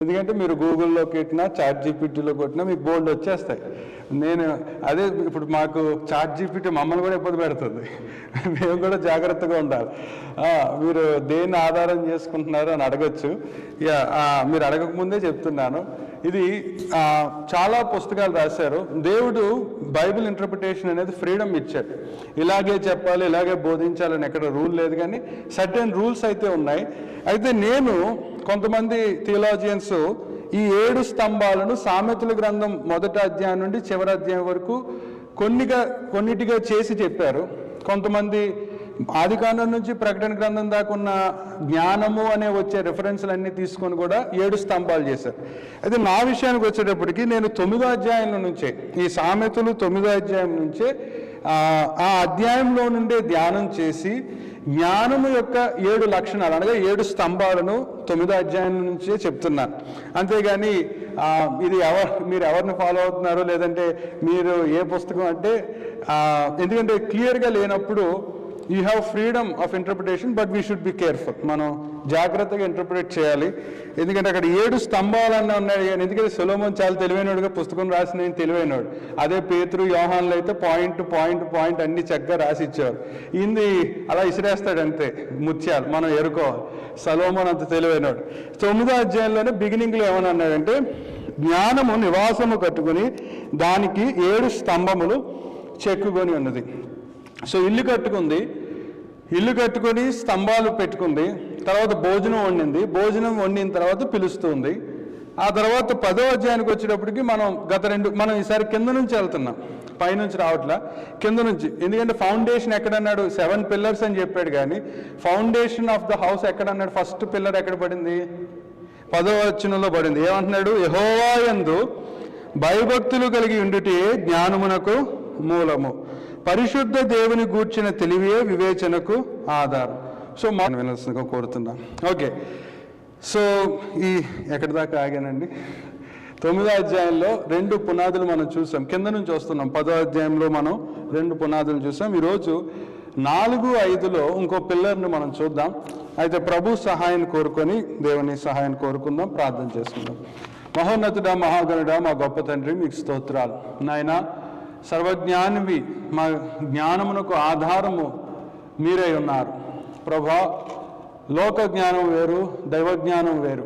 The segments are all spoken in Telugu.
ఎందుకంటే మీరు గూగుల్లో కొట్టినా చాట్ జీపీటీలో కొట్టినా మీకు బోల్డ్ వచ్చేస్తాయి. నేను అదే ఇప్పుడు మాకు చాట్ జీపీటీ మమ్మల్ని కూడా ఇబ్బంది పెడుతుంది. మేము కూడా జాగ్రత్తగా ఉండాలి. మీరు దేన్ని ఆధారం చేసుకుంటున్నారు అని అడగచ్చు. మీరు అడగకముందే చెప్తున్నాను, ఇది చాలా పుస్తకాలు రాశారు. దేవుడు బైబిల్ ఇంటర్ప్రిటేషన్ అనేది ఫ్రీడమ్ ఇచ్చాడు. ఇలాగే చెప్పాలి, ఇలాగే బోధించాలని ఎక్కడ రూల్ లేదు, కానీ సర్టెన్ రూల్స్ అయితే ఉన్నాయి. అయితే నేను కొంతమంది థియాలజియన్స్ ఈ 7 స్తంభాలను సామెతల గ్రంథం 1వ అధ్యాయం నుండి చివరి అధ్యాయం వరకు కొన్నిటిగా చేసి చెప్పారు. కొంతమంది ఆదికాండం నుంచి ప్రకటన గ్రంథం దాకా ఉన్న జ్ఞానము అనే వచ్చే రెఫరెన్స్లన్నీ తీసుకొని కూడా 7 స్తంభాలు చేశారు. అయితే నా విషయానికి వచ్చేటప్పటికి నేను 9వ అధ్యాయం నుంచే, ఈ సామెతలు 9వ అధ్యాయం నుంచే ఆ అధ్యాయంలో నుండే ధ్యానం చేసి జ్ఞానము యొక్క 7 లక్షణాలు అనగా 7 స్తంభాలను 9వ అధ్యాయం నుంచే చెప్తున్నాను. అంతేగాని ఇది మీరు ఎవరిని ఫాలో అవుతున్నారో లేదంటే మీరు ఏ పుస్తకం అంటే, ఎందుకంటే క్లియర్గా లేనప్పుడు you have freedom of interpretation, but we should be careful. మనం జాగ్రత్తగా ఇంటర్ప్రిటేట్ చేయాలి. ఎందుకంటే అక్కడ 7 స్తంభాలన్నా ఉన్నాయి. కానీ ఎందుకంటే సొలొమోన్ చాలా తెలివైనడుగా పుస్తకం రాసిన తెలివైనడు. అదే పేతురు యోహాన్లు అయితే పాయింట్ అన్ని చక్కగా రాసి ఇచ్చేవారు. ఇది అలా ఇసిరేస్తాడు అంతే, ముత్యాలు మనం ఎరుకోవాలి. సొలొమోన్ అంత తెలివైనడు. 9వ అధ్యాయంలోనే బిగినింగ్లో ఏమని అన్నాడంటే, జ్ఞానము నివాసము కట్టుకుని దానికి 7 స్తంభములు చెక్కుకొని ఉన్నది. సో ఇల్లు కట్టుకొని స్తంభాలు పెట్టుకుంది. తర్వాత భోజనం వండింది. భోజనం వండిన తర్వాత పిలుస్తుంది. ఆ తర్వాత 10వ అధ్యాయానికి వచ్చేటప్పటికి మనం ఈసారి కింద నుంచి వెళ్తున్నాం, పైనుంచి రావట్లా, కింద నుంచి. ఎందుకంటే ఫౌండేషన్ ఎక్కడన్నాడు? 7 పిల్లర్స్ అని చెప్పాడు, కానీ ఫౌండేషన్ ఆఫ్ ద హౌస్ ఎక్కడన్నాడు? ఫస్ట్ పిల్లర్ ఎక్కడ పడింది? 10వ వచనంలో పడింది. ఏమంటున్నాడు? యెహోవా యందు భయభక్తులు కలిగి ఉండుటే జ్ఞానమునకు మూలము, పరిశుద్ధ దేవుని గూర్చిన తెలివే వివేచనకు ఆధారం. సో మనం వినాల్సిందిగా కోరుతున్నాం. ఓకే, సో ఎక్కడి దాకా ఆగానండి? 9వ అధ్యాయంలో 2 పునాదులు మనం చూసాం. కింద నుంచి వస్తున్నాం. 10వ అధ్యాయంలో మనం 2 పునాదులు చూసాం. ఈరోజు 4, 5లో ఇంకో పిల్లర్ని మనం చూద్దాం. అయితే ప్రభు సహాయాన్ని కోరుకొని దేవుని సహాయాన్ని కోరుకుందాం, ప్రార్థన చేసుకుందాం. మహోన్నతుడా, మహాగణుడా, మా గొప్ప తండ్రి, మీకు స్తోత్రాలు నాయనా. సర్వజ్ఞానివి, మా జ్ఞానమునకు ఆధారము మీరే ఉన్నారు ప్రభా. లోక జ్ఞానం వేరు, దైవజ్ఞానం వేరు.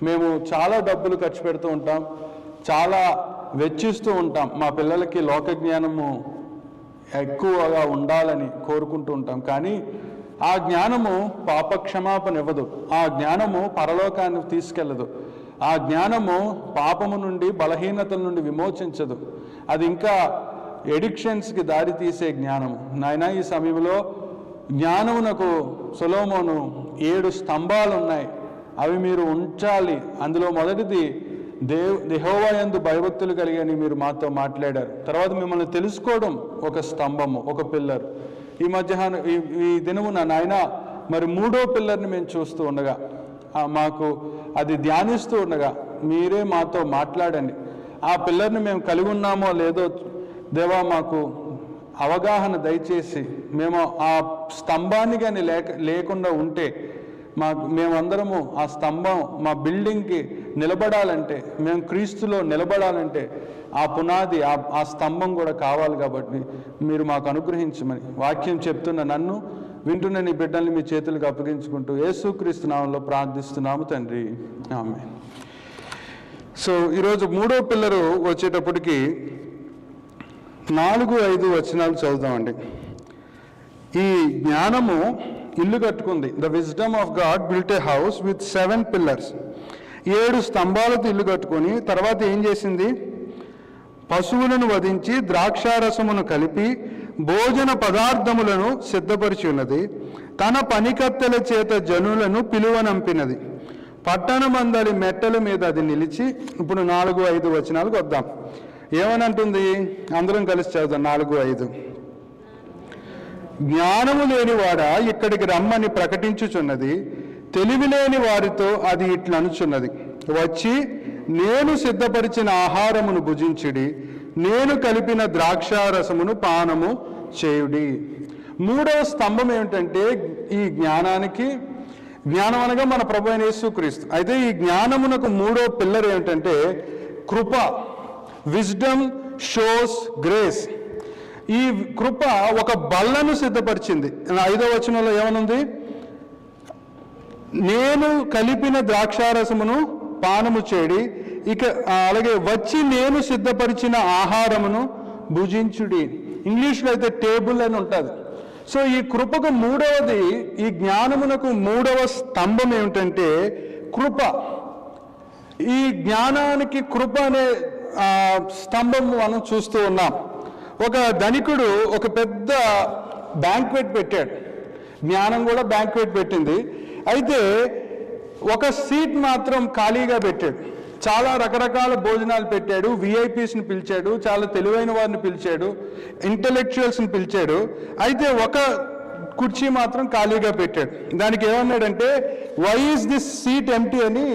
మేము చాలా డబ్బులు ఖర్చు పెడుతూ ఉంటాం, చాలా వెచ్చిస్తూ ఉంటాం. మా పిల్లలకి లోక జ్ఞానము ఎక్కువగా ఉండాలని కోరుకుంటూ ఉంటాం. కానీ ఆ జ్ఞానము పాపక్షమాపణ ఇవ్వదు, ఆ జ్ఞానము పరలోకాన్ని తీసుకెళ్ళదు, ఆ జ్ఞానము పాపము నుండి, బలహీనతల నుండి విమోచించదు. అది ఇంకా ఎడిక్షన్స్కి దారి తీసే జ్ఞానము. నాయన, ఈ సమయంలో జ్ఞానమునకు సొలొమోను 7 స్తంభాలు ఉన్నాయి, అవి మీరు ఉంచాలి. అందులో మొదటిది యెహోవా యందు భయభక్తులు కలిగి అని మీరు మాతో మాట్లాడారు. తర్వాత మిమ్మల్ని తెలుసుకోవడం ఒక స్తంభము, ఒక పిల్లర్. ఈ మధ్యాహ్నం ఈ దినమున నాయన మరి 3వ పిల్లర్ని మేము చూస్తూ ఉండగా, మాకు అది ధ్యానిస్తూ ఉండగా మీరే మాతో మాట్లాడండి. ఆ పిల్లర్ని మేము కలిగి ఉన్నామో లేదో దేవా, మాకు అవగాహన దయచేసి, మేము ఆ స్తంభాన్ని కానీ లేకుండా ఉంటే మేమందరము ఆ స్తంభం మా బిల్డింగ్కి నిలబడాలంటే, మేము క్రీస్తులో నిలబడాలంటే ఆ పునాది, ఆ స్తంభం కూడా కావాలి. కాబట్టి మీరు మాకు అనుగ్రహించమని వాక్యం చెప్తున్న నన్ను, వింటున్న నీ బిడ్డల్ని మీ చేతులకు అప్పగించుకుంటూ యేసుక్రీస్తు నామములో ప్రార్థిస్తున్నాము తండ్రి, ఆమేన్. సో ఈరోజు 3వ పిల్లరు వచ్చేటప్పటికి 4, 5 వచనాలు చదువుదామండి. ఈ జ్ఞానము ఇల్లు కట్టుకుంది. The wisdom of God built a house with 7 pillars. 7 స్తంభాలతో ఇల్లు కట్టుకొని తర్వాత ఏం చేసింది? పశువులను వధించి ద్రాక్షారసమును కలిపి భోజన పదార్థములను సిద్ధపరిచి ఉన్నది. తన పనికత్తెల చేత జనులను పిలువనంపినది. పట్టణమందలి మెట్టల మీద అది నిలిచి. ఇప్పుడు 4, 5 వచనాలకు వద్దాం. ఏమనంటుంది? అందరం కలిసి చదువుదాం. 4, 5. జ్ఞానము లేనివాడా ఇక్కడికి రమ్మని ప్రకటించుచున్నది, తెలివి లేని వారితో అది ఇట్లనుచున్నది, వచ్చి నేను సిద్ధపరిచిన ఆహారమును భుజించుడి, నేను కలిపిన ద్రాక్షారసమును పానము చేయుడి. 3వ స్తంభం ఏమిటంటే, ఈ జ్ఞానానికి జ్ఞానం అనగా మన ప్రభు అయిన యేసుక్రీస్తు. అయితే ఈ జ్ఞానమునకు మూడో పిల్లర్ ఏమిటంటే కృప. Wisdom shows grace. ఈ కృప ఒక బల్లను సిద్ధపరిచింది. 5వ వచనంలో ఏమనుంది? నేను కలిపిన ద్రాక్షారసమును పానము చేడి, ఇక అలాగే వచ్చి నేను సిద్ధపరిచిన ఆహారమును భుజించుడి. ఇంగ్లీష్లో అయితే టేబుల్ అని ఉంటుంది. సో ఈ కృపకు మూడవది, ఈ జ్ఞానమునకు మూడవ స్తంభం ఏమిటంటే కృప. ఈ జ్ఞానానికి కృప అనే స్తంభం మనం చూస్తూ ఉన్నాం. ఒక ధనికుడు ఒక పెద్ద బ్యాంక్వెట్ పెట్టాడు. జ్ఞానం కూడా బ్యాంక్వెట్ పెట్టింది. అయితే ఒక సీట్ మాత్రం ఖాళీగా పెట్టాడు. చాలా రకరకాల భోజనాలు పెట్టాడు, విఐపీస్ని పిలిచాడు, చాలా తెలివైన వారిని పిలిచాడు, ఇంటలెక్చువల్స్ని పిలిచాడు. అయితే ఒక కుర్చీ మాత్రం ఖాళీగా పెట్టాడు. దానికి ఏమన్నాడంటే why is this seat empty అని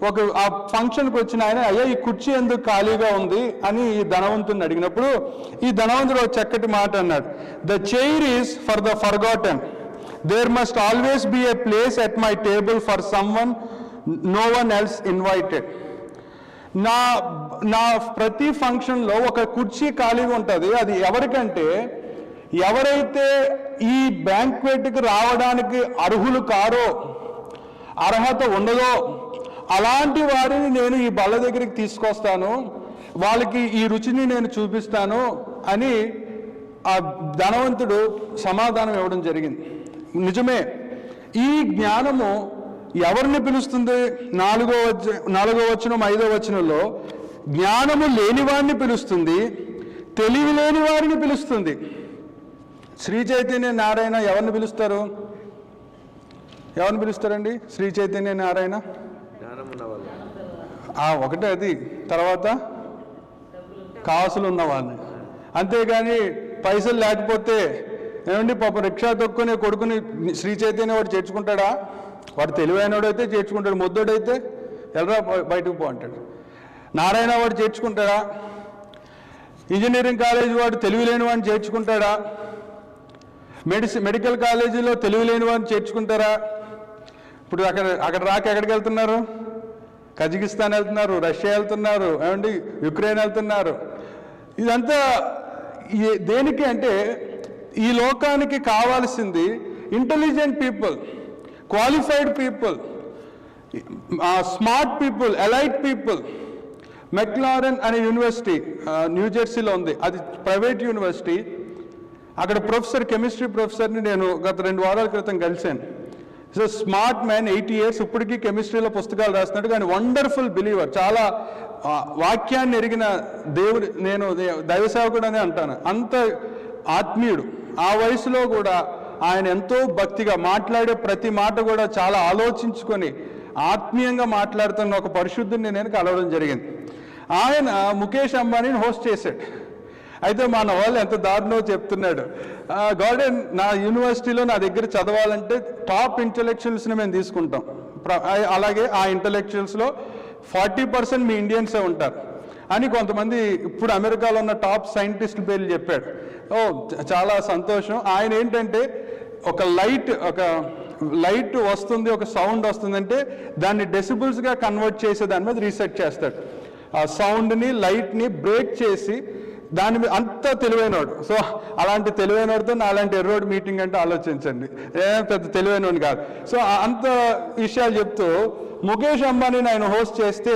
ఒక ఆ ఫంక్షన్కి వచ్చిన ఆయన, అయ్యా ఈ కుర్చీ ఎందుకు ఖాళీగా ఉంది అని ఈ ధనవంతుని అడిగినప్పుడు ఈ ధనవంతుడు ఒక చక్కటి మాట అన్నాడు. The chair is for the forgotten, there must always be a place at my table for someone no one else invited. నా ప్రతి ఫంక్షన్లో ఒక కుర్చీ ఖాళీగా ఉంటుంది. అది ఎవరికంటే ఎవరైతే ఈ బ్యాంక్వెట్కి రావడానికి అర్హులు కారో, అర్హత ఉండదో అలాంటి వారిని నేను ఈ బల్ల దగ్గరికి తీసుకొస్తాను, వాళ్ళకి ఈ రుచిని నేను చూపిస్తాను అని ఆ ధనవంతుడు సమాధానం ఇవ్వడం జరిగింది. నిజమే, ఈ జ్ఞానము ఎవరిని పిలుస్తుంది? 4వ వచనం 5వ వచనంలో జ్ఞానము లేని వారిని పిలుస్తుంది, తెలివి లేని వారిని పిలుస్తుంది. శ్రీ చైతన్య నారాయణ ఎవరిని పిలుస్తారు? ఎవరిని పిలుస్తారండి శ్రీ చైతన్య నారాయణ? ఒకటే అది. తర్వాత కాసులు ఉన్న వాళ్ళని. అంతేగాని పైసలు లేకపోతే ఏమండి పాప రిక్షా తొక్కుని కొడుకుని శ్రీ చైతన్య వాడు చేర్చుకుంటాడా? వాడు తెలివైనవాడు అయితే చేర్చుకుంటాడు, మొద్దుడైతే ఎల్రా బయటకు పో అంటాడు. నారాయణ వాడు చేర్చుకుంటాడా? ఇంజనీరింగ్ కాలేజీ వాడు తెలివి లేని వాడిని చేర్చుకుంటాడా? మెడికల్ కాలేజీలో తెలివి లేని వాడిని చేర్చుకుంటారా? ఇప్పుడు అక్కడ రాక ఎక్కడికి వెళ్తున్నారు? కజకిస్తాన్ వెళ్తున్నారు, రష్యా వెళ్తున్నారు, ఏమండి యుక్రెయిన్ వెళ్తున్నారు. ఇదంతా దేనికి అంటే ఈ లోకానికి కావాల్సింది intelligent people, qualified people, smart people, elite people. McLaren అనే యూనివర్సిటీ న్యూజెర్సీలో ఉంది. అది ప్రైవేట్ యూనివర్సిటీ. అక్కడ ప్రొఫెసర్, కెమిస్ట్రీ ప్రొఫెసర్ని నేను గత 2 వారాల క్రితం కలిశాను. సో స్మార్ట్ మ్యాన్, 80 years, ఇప్పటికీ కెమిస్ట్రీలో పుస్తకాలు రాస్తున్నాడు. కానీ వండర్ఫుల్ బిలీవర్, చాలా వాక్యాన్ని ఎరిగిన దేవుడు. నేను దైవ సేవకుడు అని అంటాను, అంత ఆత్మీయుడు. ఆ వయసులో కూడా ఆయన ఎంతో భక్తిగా మాట్లాడే ప్రతి మాట కూడా చాలా ఆలోచించుకొని ఆత్మీయంగా మాట్లాడుతున్న ఒక పరిశుద్ధుని నేను కలవడం జరిగింది. ఆయన ముఖేష్ అంబానీని హోస్ట్ చేశాడు. అయితే మన వాళ్ళు ఎంత దారుణో చెప్తున్నాడు. గార్డెన్ నా యూనివర్సిటీలో నా దగ్గర చదవాలంటే టాప్ ఇంటలెక్చువల్స్ని మేము తీసుకుంటాం. అలాగే ఆ ఇంటలెక్చువల్స్లో 40% మీ ఇండియన్సే ఉంటారు అని కొంతమంది ఇప్పుడు అమెరికాలో ఉన్న టాప్ సైంటిస్టుల పేర్లు చెప్పాడు. చాలా సంతోషం. ఆయన ఏంటంటే ఒక లైట్ వస్తుంది, ఒక సౌండ్ వస్తుందంటే దాన్ని డెసిబుల్స్గా కన్వర్ట్ చేసే దాని మీద రీసెర్చ్ చేస్తాడు. ఆ సౌండ్ని, లైట్ని బ్రేక్ చేసి దాని మీద అంత తెలివైనవాడు. సో అలాంటి తెలివైనవాడితో నా అలాంటి ఎర్రోడ్ మీటింగ్ అంటే ఆలోచించండి, పెద్ద తెలివైనవాడిని కాదు. సో అంత విషయాలు చెప్తూ ముఖేష్ అంబానీని ఆయన హోస్ట్ చేస్తే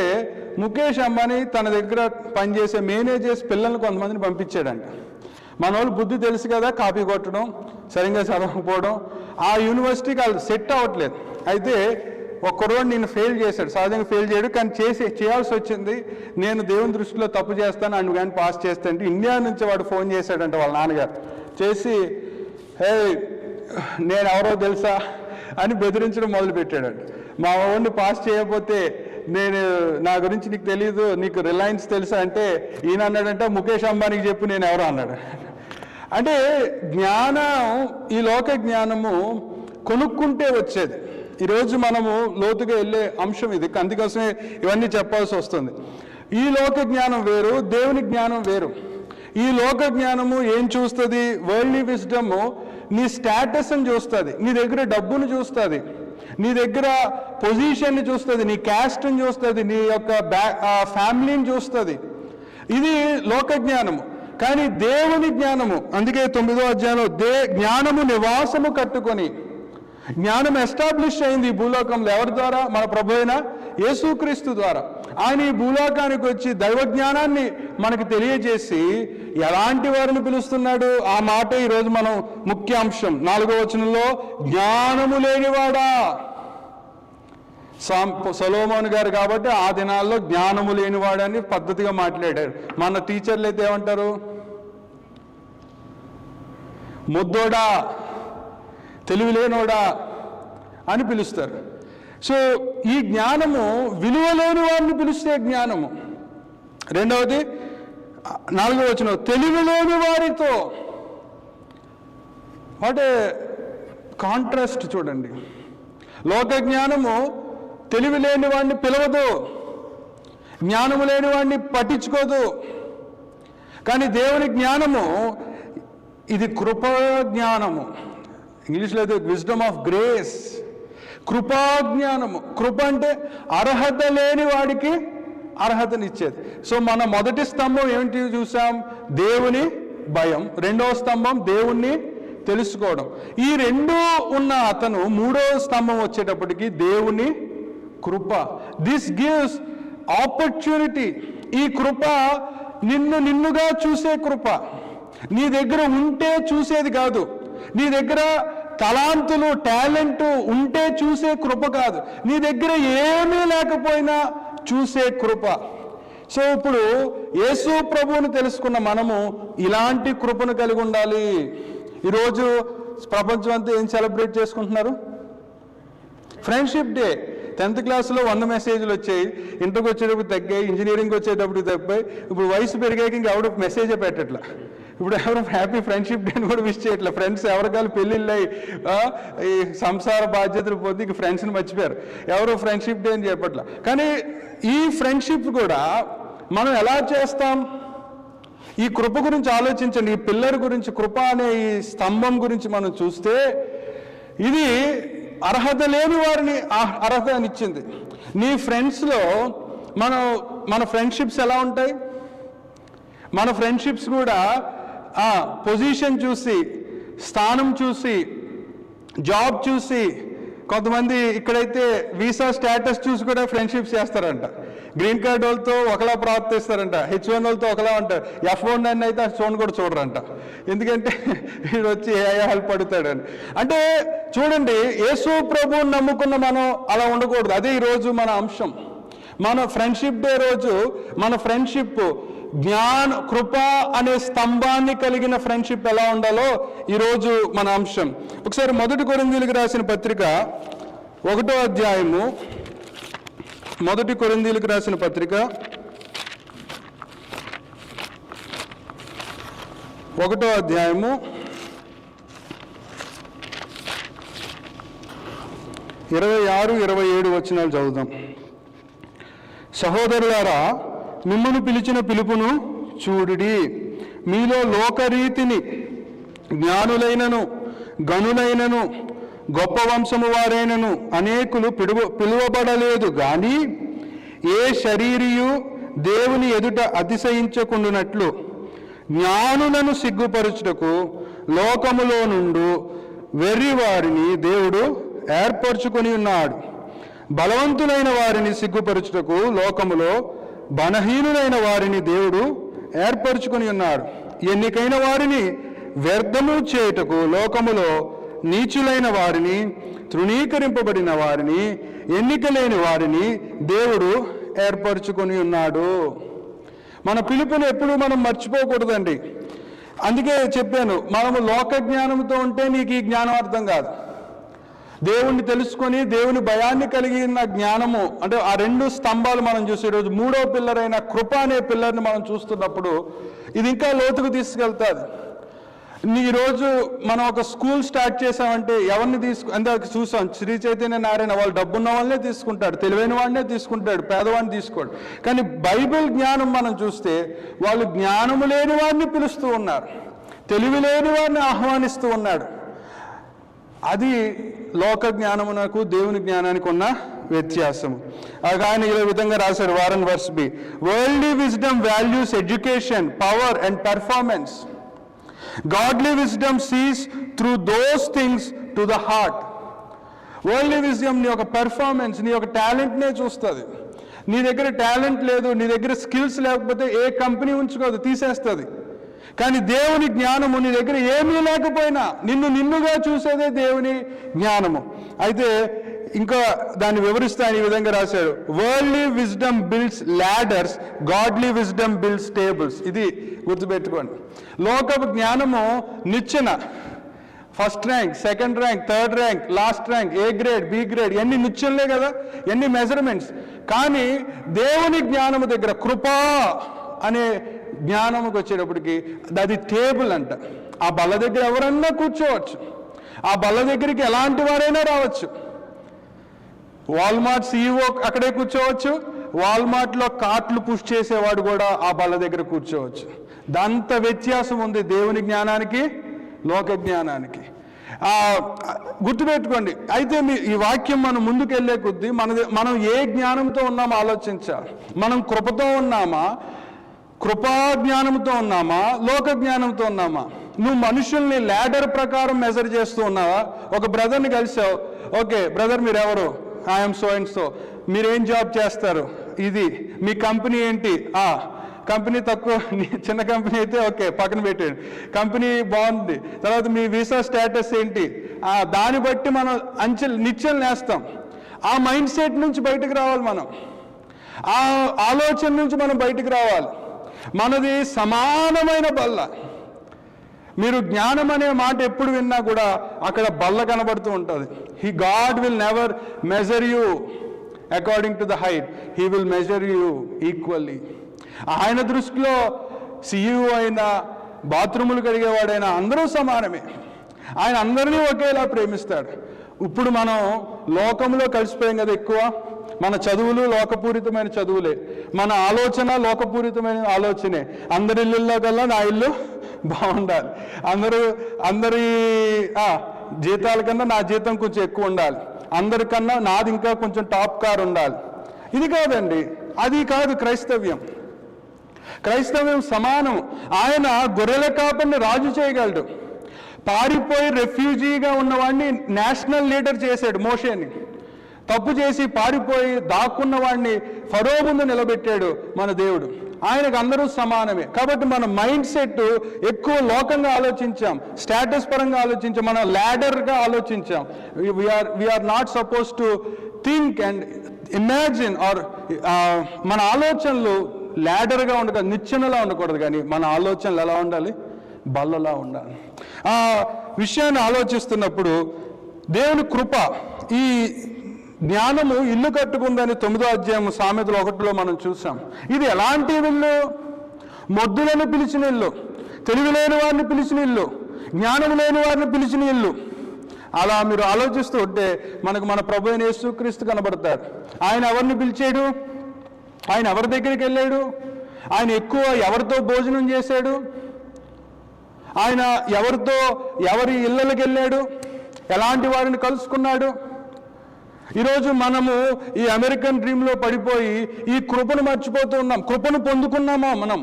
ముఖేష్ అంబానీ తన దగ్గర పనిచేసే మేనేజర్స్ పిల్లల్ని కొంతమందిని పంపించాడంట. మన వాళ్ళు బుద్ధి తెలుసు కదా, కాపీ కొట్టడం, సరిగ్గా చదవకపోవడం. ఆ యూనివర్సిటీకి వాళ్ళు సెట్ అవ్వట్లేదు. అయితే ఒక్కరోజు నేను ఫెయిల్ చేశాడు. సహజంగా ఫెయిల్ చేయడు, కానీ చేయాల్సి వచ్చింది. నేను దేవుని దృష్టిలో తప్పు చేస్తాను అని కానీ పాస్ చేస్తే అంటే ఇండియా నుంచి వాడు ఫోన్ చేశాడంట వాళ్ళ నాన్నగారు. చేసి హే నేను ఎవరో తెలుసా అని బెదిరించడం మొదలుపెట్టాడంట. మా వాడిని పాస్ చేయకపోతే నా గురించి నీకు తెలీదు, నీకు రిలయన్స్ తెలుసా అంటే ఈయన అన్నాడంట ముఖేష్ అంబానీకి చెప్పి నేను ఎవరో అన్నాడు. అంటే జ్ఞానం, ఈ లోక జ్ఞానము కొనుక్కుంటే వచ్చేది. ఈరోజు మనము లోతుగా వెళ్ళే అంశం ఇది, అందుకోసమే ఇవన్నీ చెప్పాల్సి వస్తుంది. ఈ లోక జ్ఞానం వేరు, దేవుని జ్ఞానం వేరు. ఈ లోక జ్ఞానము ఏం చూస్తుంది? వరల్డ్లీ విజ్డమ్ నీ స్టేటస్ని చూస్తుంది, నీ దగ్గర డబ్బును చూస్తుంది, నీ దగ్గర పొజిషన్ని చూస్తుంది, నీ క్యాస్ట్ని చూస్తుంది, నీ యొక్క ఫ్యామిలీని చూస్తుంది. ఇది లోక జ్ఞానము. కానీ దేవుని జ్ఞానము, అందుకే 9వ అధ్యాయంలో జ్ఞానము నివాసము కట్టుకొని, జ్ఞానం ఎస్టాబ్లిష్ అయింది ఈ భూలోకంలో. ఎవరి ద్వారా? మన ప్రభు అయిన యేసుక్రీస్తు ద్వారా. ఆయన ఈ భూలోకానికి వచ్చి దైవ జ్ఞానాన్ని మనకు తెలియజేసి ఎలాంటి వారిని పిలుస్తున్నాడు? ఆ మాట ఈరోజు మనం ముఖ్యాంశం. 4వ వచనంలో జ్ఞానము లేనివాడా. సొలొమోను గారు కాబట్టి ఆ దినాల్లో జ్ఞానము లేనివాడని పద్ధతిగా మాట్లాడారు. మన టీచర్లు అయితే ఏమంటారు? ముద్దోడా, తెలివి లేనోడా అని పిలుస్తారు. సో ఈ జ్ఞానము విలువ లేని వారిని పిలిస్తే జ్ఞానము. రెండవది 4వ వచనం, తెలివి లేని వారితో. వాట్ ఏ కాంట్రాస్ట్ చూడండి. లోక జ్ఞానము తెలివి లేని వాడిని పిలవదు, జ్ఞానము లేని వాడిని పట్టించుకోదు. కానీ దేవుని జ్ఞానము ఇది కృపా జ్ఞానము. ఇంగ్లీష్లో అయితే విజ్డమ్ ఆఫ్ గ్రేస్. కృపా జ్ఞానము. కృప అంటే అర్హత లేని వాడికి అర్హతనిచ్చేది. సో మన మొదటి స్తంభం ఏమిటి చూసాం? దేవుని భయం. రెండవ స్తంభం దేవుణ్ణి తెలుసుకోవడం. ఈ రెండు ఉన్న అతను మూడవ స్తంభం వచ్చేటప్పటికి దేవుని కృప. This gives opportunity. ఈ కృప నిన్నుగా చూసే కృప. నీ దగ్గర ఉంటే చూసేది కాదు. నీ దగ్గర తలాంతులు, టాలెంట్ ఉంటే చూసే కృప కాదు. నీ దగ్గర ఏమీ లేకపోయినా చూసే కృప. సో ఇప్పుడు యేసు ప్రభువుని తెలుసుకున్న మనము ఇలాంటి కృపను కలిగి ఉండాలి. ఈరోజు ప్రపంచం అంతా ఏం సెలబ్రేట్ చేసుకుంటున్నారు? Friendship day. 10th క్లాస్లో 100 మెసేజ్లు వచ్చాయి, ఇంటర్కి వచ్చేటప్పుడు తగ్గాయి, ఇంజనీరింగ్ వచ్చేటప్పుడు తగ్గాయి. ఇప్పుడు వయసు పెరిగాక ఇంక ఎవరు మెసేజే పెట్టట్లా. ఇప్పుడు ఎవరు హ్యాపీ ఫ్రెండ్షిప్ డే అని కూడా విష్ చేయట్లా. ఫ్రెండ్స్ ఎవరికాలు పెళ్ళిళ్ళు అయ్యి ఈ సంసార బాధ్యతలు పోతే ఇక ఫ్రెండ్స్ని మర్చిపోయారు. ఎవరు ఫ్రెండ్షిప్ డే అని చెప్పట్లా. కానీ ఈ ఫ్రెండ్షిప్ కూడా మనం ఎలా చేస్తాం? ఈ కృప గురించి ఆలోచించండి. ఈ పిల్లర్ గురించి, కృప అనే ఈ స్తంభం గురించి మనం చూస్తే ఇది అర్హత లేని వారిని అర్హత అనిచ్చింది. నీ ఫ్రెండ్స్లో మన ఫ్రెండ్షిప్స్ ఎలా ఉంటాయి? మన ఫ్రెండ్షిప్స్ కూడా పొజిషన్ చూసి, స్థానం చూసి, జాబ్ చూసి, కొంతమంది ఇక్కడైతే వీసా స్టేటస్ చూసి కూడా ఫ్రెండ్షిప్స్ చేస్తారంట. గ్రీన్ కార్డ్ వాళ్ళతో ఒకలా ప్రవర్తిస్తారంట, H1 వాళ్ళతో ఒకలా ఉంటారు. F1 అయితే చూడని కూడా చూడరంట. ఎందుకంటే వీడు వచ్చి ఏ హెల్ప్ అడుగుతాడని. అంటే చూడండి, యేసు ప్రభువుని నమ్ముకున్న మనం అలా ఉండకూడదు. అదే ఈరోజు మన అంశం. మన ఫ్రెండ్షిప్ డే రోజు మన ఫ్రెండ్షిప్ కృప అనే స్తంభాన్ని కలిగిన ఫ్రెండ్షిప్ ఎలా ఉండాలో ఈరోజు మన అంశం. ఒకసారి 1 కొరింథీయులకు రాసిన పత్రిక 1వ అధ్యాయము, 1 కొరింథీయులకు రాసిన పత్రిక 1వ అధ్యాయము 26, 27 వచనాలు చదువుదాం. సహోదరులారా, మిమ్మల్ని పిలిచిన పిలుపును చూడుడి. మీలో లోకరీతిని జ్ఞానులైనను, గనులైనను, గొప్ప వంశము వారైనను అనేకులు పిలువబడలేదు. కానీ ఏ శరీరియు దేవుని ఎదుట అతిశయించకుండునట్లు జ్ఞానులను సిగ్గుపరచుటకు లోకములో నుండు వెర్రి వారిని దేవుడు ఏర్పరచుకొని ఉన్నాడు. బలవంతులైన వారిని సిగ్గుపరచుటకు లోకములో బలహీనులైన వారిని దేవుడు ఏర్పరచుకొని ఉన్నాడు. ఎన్నికైన వారిని వ్యర్థము చేయుటకు లోకములో నీచులైన వారిని, తృణీకరింపబడిన వారిని, ఎన్నిక లేని వారిని దేవుడు ఏర్పరచుకొని ఉన్నాడు. మన పిలుపుని ఎప్పుడు మనం మర్చిపోకూడదండి. అందుకే చెప్పాను, మనము లోక జ్ఞానంతో ఉంటే నీకు ఈ జ్ఞానం అర్థం కాదు. దేవుణ్ణి తెలుసుకొని దేవుని భయాన్ని కలిగిన జ్ఞానము, అంటే ఆ 2 స్తంభాలు మనం చూసే ఈరోజు 3వ పిల్లర్ అయిన కృప అనే పిల్లర్ని మనం చూస్తున్నప్పుడు ఇది ఇంకా లోతుకు తీసుకెళ్తాది. ఈరోజు మనం ఒక స్కూల్ స్టార్ట్ చేసామంటే ఎవరిని అందరికి చూసాం, శ్రీ చైతన్య నారాయణ వాళ్ళు డబ్బున్న వాళ్ళనే తీసుకుంటాడు, తెలివైన వాడినే తీసుకుంటాడు, పేదవాడిని తీసుకోడు. కానీ బైబిల్ జ్ఞానం మనం చూస్తే వాళ్ళు జ్ఞానము లేని వాడిని పిలుస్తూ ఉన్నారు, తెలివి లేని వాడిని ఆహ్వానిస్తూ ఉన్నాడు. అది లోక జ్ఞానమునకు దేవుని జ్ఞానానికి ఉన్న వ్యత్యాసం. ఆయన ఈ విధంగా రాశారు, Warren Wiersbe, worldly wisdom values education, power and performance. Godly wisdom sees through those things to the heart. Worldly wisdom నీ యొక్క పెర్ఫార్మెన్స్, నీ యొక్క టాలెంట్నే చూస్తుంది. నీ దగ్గర టాలెంట్ లేదు, నీ దగ్గర స్కిల్స్ లేకపోతే ఏ కంపెనీ ఉంచుకోదు, తీసేస్తుంది. కానీ దేవుని జ్ఞానము నీ దగ్గర ఏమీ లేకపోయినా నిన్నుగా చూసేదే దేవుని జ్ఞానము. అయితే ఇంకా దాన్ని వివరిస్తే ఆయన ఈ విధంగా రాశాడు, worldly wisdom builds ladders, godly wisdom builds tables. ఇది గుర్తుపెట్టుకోండి. లోకపు జ్ఞానము నిచ్చెన, first rank, second rank, third rank, last rank, A grade, B grade, ఎన్ని నిచ్చెనలే కదా, ఎన్ని మెజర్మెంట్స్. కానీ దేవుని జ్ఞానము దగ్గర కృపా అనే జ్ఞానముకు వచ్చేటప్పటికి అది టేబుల్ అంట. ఆ బల్ల దగ్గర ఎవరన్నా కూర్చోవచ్చు, ఆ బల్ల దగ్గరికి ఎలాంటి వారైనా రావచ్చు. వాల్మార్ట్ CEO అక్కడే కూర్చోవచ్చు, వాల్మార్ట్లో కార్ట్లు పుష్ చేసేవాడు కూడా ఆ బల్ల దగ్గర కూర్చోవచ్చు. దాంత వ్యత్యాసం ఉంది దేవుని జ్ఞానానికి లోక జ్ఞానానికి. గుర్తుపెట్టుకోండి. అయితే ఈ వాక్యం మనం ముందుకెళ్లే కొద్దీ మనం ఏ జ్ఞానంతో ఉన్నామో ఆలోచించాలి. మనం కృపతో ఉన్నామా, కృపా జ్ఞానంతో ఉన్నామా, లోక జ్ఞానంతో ఉన్నామా? నువ్వు మనుషుల్ని ల్యాడర్ ప్రకారం మెజర్ చేస్తూ ఉన్నావా? ఒక బ్రదర్ని కలిసావు, ఓకే బ్రదర్ మీరెవరు, ఐఎమ్ సో అండ్ సో, మీరేం జాబ్ చేస్తారు, ఇది మీ కంపెనీ ఏంటి, కంపెనీ తక్కువ, చిన్న కంపెనీ అయితే ఓకే పక్కన పెట్టండి, కంపెనీ బాగుంది, తర్వాత మీ వీసా స్టేటస్ ఏంటి, దాన్ని బట్టి మనం నిచ్చెలు నేస్తాం. ఆ మైండ్ సెట్ నుంచి బయటకు రావాలి మనం, ఆ ఆలోచన నుంచి మనం బయటకు రావాలి. మనది సమానమైన బల్ల. మీరు జ్ఞానం అనే మాట ఎప్పుడు విన్నా కూడా అక్కడ బల్ల కనబడుతూ ఉంటుంది. God will never measure you according to the height, he will measure you equally. ఆయన దృష్టిలో CEO అయినా, బాత్రూములు కడిగేవాడైనా అందరూ సమానమే. ఆయన అందరినీ ఒకేలా ప్రేమిస్తాడు. ఇప్పుడు మనం లోకంలో కలిసిపోయాం కదా ఎక్కువ. మన చదువులు లోకపూరితమైన చదువులే, మన ఆలోచన లోకపూరితమైన ఆలోచనే. అందరి ఇళ్ళల్లో కల్లా నా ఇల్లు బాగుండాలి, అందరి జీతాల కన్నా నా జీతం కొంచెం ఎక్కువ ఉండాలి, అందరికన్నా నాది ఇంకా కొంచెం టాప్ కార్ ఉండాలి. ఇది కాదండి, అది కాదు క్రైస్తవ్యం. క్రైస్తవ్యం సమానం. ఆయన గొర్రెల కాపరిని రాజు చేయగలడు. పారిపోయి రెఫ్యూజీగా ఉన్నవాడిని నేషనల్ లీడర్ చేశాడు మోషేని. తప్పు చేసి పారిపోయి దాక్కున్న వాడిని ఫరో ముందు నిలబెట్టాడు మన దేవుడు. ఆయనకు అందరూ సమానమే. కాబట్టి మన మైండ్ సెట్ ఎక్కువ లోకంగా ఆలోచించాం, స్టేటస్ పరంగా ఆలోచించాం, మన ల్యాడర్గా ఆలోచించాం. We are not suppose to think and imagine or మన ఆలోచనలు ల్యాడర్గా ఉండకూడదు, నిచ్చెనలా ఉండకూడదు. కానీ మన ఆలోచనలు ఎలా ఉండాలి? బల్లలా ఉండాలి. ఆ విషయాన్ని ఆలోచిస్తున్నప్పుడు దేవుని కృప, ఈ జ్ఞానము ఇల్లు కట్టుకుందని 9వ అధ్యాయం సామెతల 1లో మనం చూసాం. ఇది ఎలాంటి ఇల్లు? మొద్దులను పిలిచిన ఇల్లు, తెలివి లేని వారిని పిలిచిన ఇల్లు, జ్ఞానం లేని వారిని పిలిచిన ఇల్లు. అలా మీరు ఆలోచిస్తూ ఉంటే మనకు మన ప్రభు అయిన యేసుక్రీస్తు కనబడతాడు. ఆయన ఎవరిని పిలిచాడు? ఆయన ఎవరి దగ్గరికి వెళ్ళాడు? ఆయన ఎక్కువ ఎవరితో భోజనం చేశాడు? ఆయన ఎవరి ఇళ్ళకి వెళ్ళాడు? ఎలాంటి వారిని కలుసుకున్నాడు? ఈరోజు మనము ఈ అమెరికన్ డ్రీమ్లో పడిపోయి ఈ కృపను మర్చిపోతూ ఉన్నాం. కృపను పొందుకున్నామా మనం?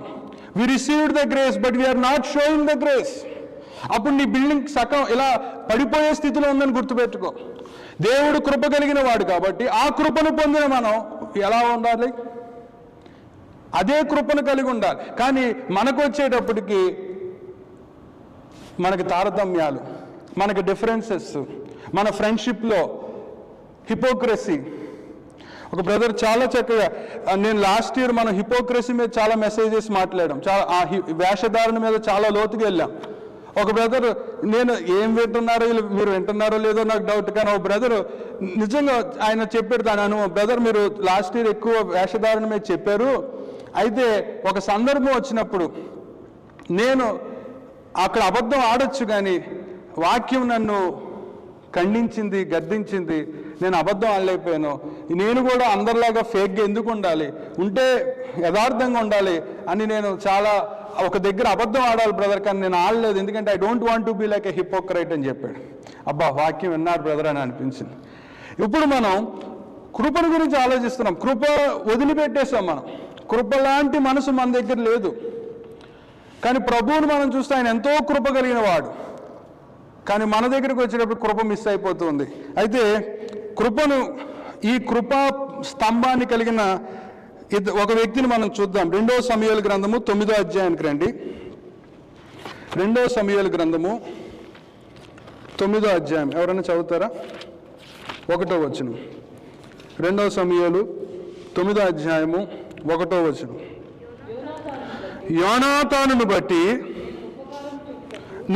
We received the grace but we are not showing the grace. అప్పుడు నీ బిల్డింగ్ సగం ఇలా పడిపోయే స్థితిలో ఉందని గుర్తుపెట్టుకో. దేవుడు కృప కలిగిన వాడు కాబట్టి ఆ కృపను పొందిన మనం ఎలా ఉండాలి? అదే కృపను కలిగి ఉండాలి. కానీ మనకు వచ్చేటప్పటికి మనకి తారతమ్యాలు, మనకి డిఫరెన్సెస్, మన ఫ్రెండ్షిప్లో హిపోక్రసీ. ఒక బ్రదర్ చాలా చక్కగా, నేను లాస్ట్ ఇయర్ మనం హిపోక్రసీ మీద చాలా మెసేజెస్ మాట్లాడాం, చాలా ఆ వేషధారణ మీద చాలా లోతుగా వెళ్ళాం. ఒక బ్రదర్, నేను ఏం వింటున్నారో మీరు వింటున్నారో లేదో నాకు డౌట్, కానీ ఒక బ్రదర్ నిజంగా ఆయన చెప్పాడు దాని అనుభవం. బ్రదర్ మీరు లాస్ట్ ఇయర్ ఎక్కువ వేషధారణ మీద చెప్పారు, అయితే ఒక సందర్భం వచ్చినప్పుడు నేను అక్కడ అబద్ధం ఆడొచ్చు కానీ వాక్యం నన్ను ఖండించింది, గద్దించింది, నేను అబద్ధం ఆడలేకపోయాను. నేను కూడా అందరిలాగా ఫేక్గా ఎందుకు ఉండాలి, ఉంటే యథార్థంగా ఉండాలి అని నేను చాలా ఒక దగ్గర అబద్ధం ఆడాలి బ్రదర్, కానీ నేను ఆడలేదు, ఎందుకంటే I don't want to be like a hypocrite అని చెప్పాడు. అబ్బా వాక్యం విన్నారు బ్రదర్ అని అనిపించింది. ఇప్పుడు మనం కృపను గురించి ఆలోచిస్తున్నాం. కృప వదిలిపెట్టేస్తాం మనం. కృప లాంటి మనసు మన దగ్గర లేదు. కానీ ప్రభువుని మనం చూస్తే ఆయన ఎంతో కృప కలిగిన వాడు, కానీ మన దగ్గరికి వచ్చేటప్పుడు కృప మిస్ అయిపోతుంది. అయితే కృపను, ఈ కృపా స్తంభాన్ని కలిగిన ఒక వ్యక్తిని మనం చూద్దాం. 2 సమూయేలు గ్రంథము 9వ అధ్యాయానికి రండి. 2 సమూయేలు గ్రంథము 9వ అధ్యాయం ఎవరైనా చదువుతారా? 1వ వచనం. 2 సమూయేలు 9వ అధ్యాయము 1వ వచనం. యోనాతానును బట్టి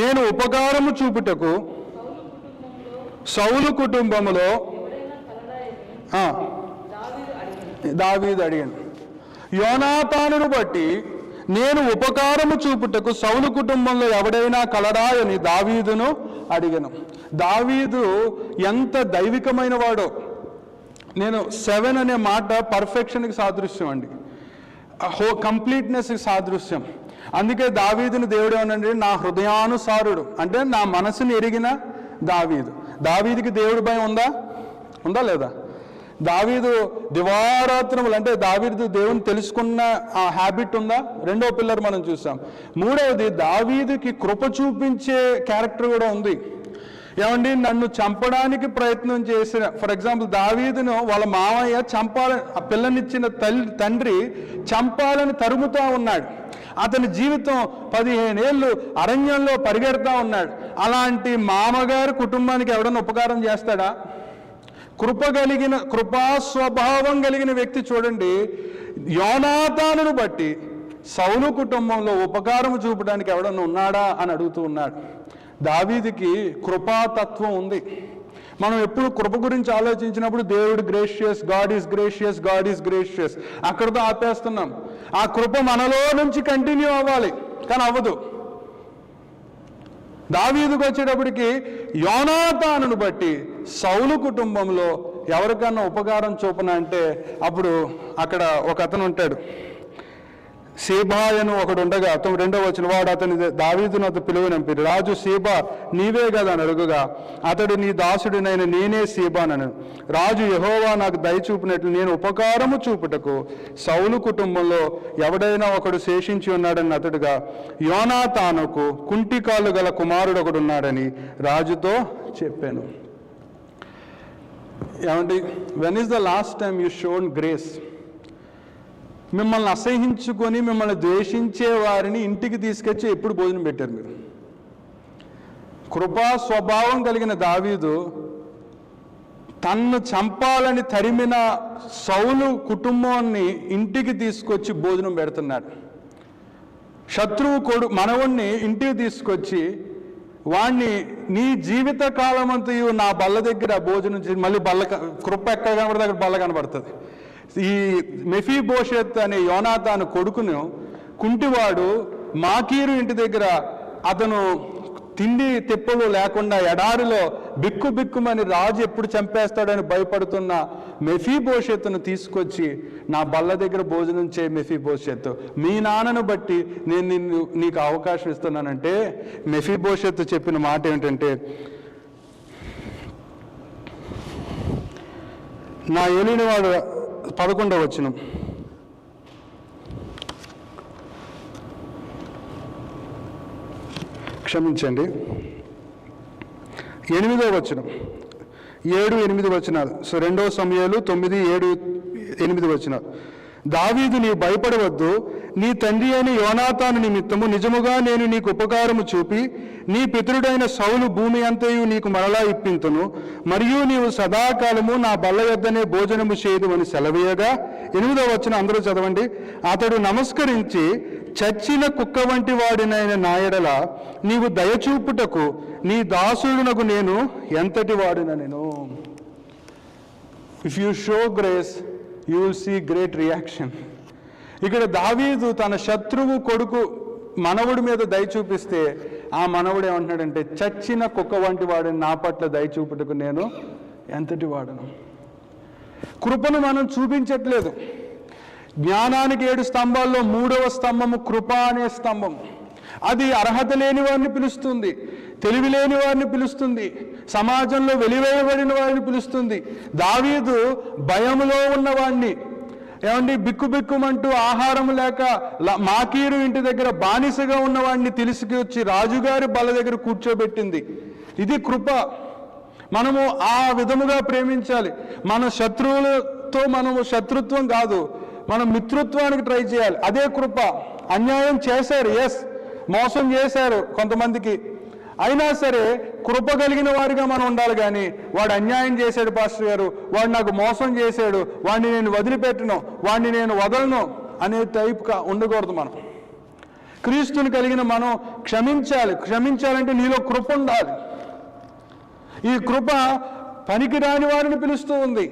నేను ఉపకారము చూపుటకు సౌలు కుటుంబములో దావీదు అడిగాను. యోనాతానును బట్టి నేను ఉపకారము చూపుటకు సౌలు కుటుంబంలో ఎవడైనా కలడా అని దావీదును అడిగాను. దావీదు ఎంత దైవికమైన వాడో. నేను 7 అనే మాట పర్ఫెక్షన్కి సాదృశ్యం అండి, కంప్లీట్నెస్కి సాదృశ్యం. అందుకే దావీదుని దేవుడు ఏమనండి, నా హృదయానుసారుడు, అంటే నా మనసుని ఎరిగిన దావీదు. దావీదుకి దేవుడి భయం ఉందా లేదా? దావీదు దివారాత్రములు, అంటే దావీదు దేవుని తెలుసుకున్న ఆ హ్యాబిట్ ఉందా? 2వ పిల్లర్ మనం చూసాం. 3వది దావీదుకి కృప చూపించే క్యారెక్టర్ కూడా ఉంది. ఏమండి, నన్ను చంపడానికి ప్రయత్నం చేసిన, ఫర్ ఎగ్జాంపుల్ దావీదును వాళ్ళ మామయ్య చంపాలని, ఆ పిల్లనిచ్చిన తండ్రి చంపాలని తరుముతూ ఉన్నాడు. అతని జీవితం 15 ఏళ్ళు అరణ్యంలో పరిగెడతా ఉన్నాడు. అలాంటి మామగారు కుటుంబానికి ఎవడన్నా ఉపకారం చేస్తాడా? కృపా స్వభావం కలిగిన వ్యక్తి చూడండి, యోనాతానును బట్టి సౌలు కుటుంబంలో ఉపకారం చూపడానికి ఎవడన్నా ఉన్నాడా అని అడుగుతూ ఉన్నాడు. దావీదుకి కృపాతత్వం ఉంది. మనం ఎప్పుడు కృప గురించి ఆలోచించినప్పుడు దేవుడు gracious, God is gracious, God is gracious, అక్కడితో ఆపేస్తున్నాం. ఆ కృప మనలో నుంచి కంటిన్యూ అవ్వాలి, కానీ అవ్వదు. దావీదుకు వచ్చేటప్పటికి యోనాతానును బట్టి సౌలు కుటుంబంలో ఎవరికన్నా ఉపకారం చూపన అంటే, అప్పుడు అక్కడ ఒక అతను ఉంటాడు, సీబాయను ఒకడు ఉండగా, 2వ వచనం, వాడు అతని దావీదును అతను పిలువనంపిరి. రాజు సీబా నీవే కదా అని అడుగుగా, అతడు నీ దాసుడినైన నేనే సీబానను. రాజు యెహోవా నాకు దయచూపినట్లు నేను ఉపకారము చూపుటకు సౌలు కుటుంబంలో ఎవడైనా ఒకడు శేషించి ఉన్నాడని అతడుగా, యోనాతానుకు కుంటికాలు గల కుమారుడు ఒకడు ఉన్నాడని రాజుతో చెప్పాను. ఏమండి, when is the last time you shown grace? మిమ్మల్ని అసహించుకొని మిమ్మల్ని ద్వేషించే వారిని ఇంటికి తీసుకొచ్చి ఎప్పుడు భోజనం పెట్టారు మీరు? కృపా స్వభావం కలిగిన దావీదు తన్ను చంపాలని తరిమిన సౌలు కుటుంబాన్ని ఇంటికి తీసుకొచ్చి భోజనం పెడుతున్నాడు. శత్రువు మనవణ్ణి ఇంటికి తీసుకొచ్చి వాణ్ణి నీ జీవిత కాలమంతయు నా బల్ల దగ్గర భోజనం చేసి, మళ్ళీ కృప ఎక్కడ కనబడితే అక్కడ బల్ల కనబడుతుంది. ఈ మెఫీబోషెత్ అనే యోనాతాను కొడుకును కుంటివాడు మాకీరు ఇంటి దగ్గర అతను తిండి తిప్పలు లేకుండా ఎడారిలో బిక్కుమని రాజు ఎప్పుడు చంపేస్తాడని భయపడుతున్న మెఫీబోషెత్తును తీసుకొచ్చి నా బల్ల దగ్గర భోజనం చేయి మెఫీబోషెత్తు, మీ నాన్నను బట్టి నేను నీకు అవకాశం ఇస్తున్నానంటే, మెఫీబోషెత్తు చెప్పిన మాట ఏంటంటే, నా ఏలినవాడు 11వ వచనం, క్షమించండి 8వ వచనం, 7, 8 వచనాలు. 2 సమూయేలు 9, 7, 8 వచనాలు. దావీదు నీవు భయపడవద్దు, నీ తండ్రి అయిన యోనాతాను నిమిత్తము నిజముగా నేను నీకు ఉపకారము చూపి నీ పితరుడైన సౌలు భూమి అంతయు నీకు మరలా ఇప్పింతును, మరియు నీవు సదాకాలము నా బల్ల యొద్దనే భోజనము చేయదు అని సెలవీయగా. 8వ వచనం అందరూ చదవండి. అతడు నమస్కరించి, చచ్చిన కుక్క వంటి వాడినైన నా యెడల నీవు దయచూపుటకు నీ దాసుడునకు నేను ఎంతటి వాడిన నేను. If you show grace you will see great reaction. ఇక్కడ దావీదు తన శత్రువు కొడుకు మనవుడి మీద దయ చూపిస్తే ఆ మనవుడు ఏమంటున్నాడంటే, చచ్చిన కుక్క వంటి వాడిని నా పట్ల దయ చూపుటకు నేను ఎంతటి వాడను. కృపను మనం చూపించట్లేదు. జ్ఞానానికి 7 స్తంభాల్లో 3వ స్తంభము కృప అనే స్తంభం. అది అర్హత లేని వారిని పిలుస్తుంది, తెలివి లేని వారిని పిలుస్తుంది, సమాజంలో వెలివేయబడిన వారిని పిలుస్తుంది. దావీదు భయములో ఉన్నవాడిని, ఏమండి, బిక్కుబిక్కుమంటూ ఆహారం లేక మాకీరు ఇంటి దగ్గర బానిసగా ఉన్నవాడిని తీసుకొచ్చి రాజుగారి బల్ల దగ్గర కూర్చోబెట్టింది. ఇది కృప. మనము ఆ విధముగా ప్రేమించాలి. మన శత్రువులతో మనము శత్రుత్వం కాదు, మనం మిత్రుత్వానికి ట్రై చేయాలి. అదే కృప. అన్యాయం చేశారు, ఎస్, మోసం చేశారు కొంతమందికి, అయినా సరే కృప కలిగిన వారిగా మనం ఉండాలి. కానీ వాడు అన్యాయం చేశాడు పాస్టర్ గారు, వాడు నాకు మోసం చేశాడు, వాడిని నేను వదిలిపెట్టను, వాడిని నేను వదలను అనే టైప్గా ఉండకూడదు. మనం క్రీస్తుని కలిగిన మనం క్షమించాలి. క్షమించాలంటే నీలో కృప ఉండాలి. ఈ కృప పనికి రాని వారిని పిలుస్తూ ఉంది,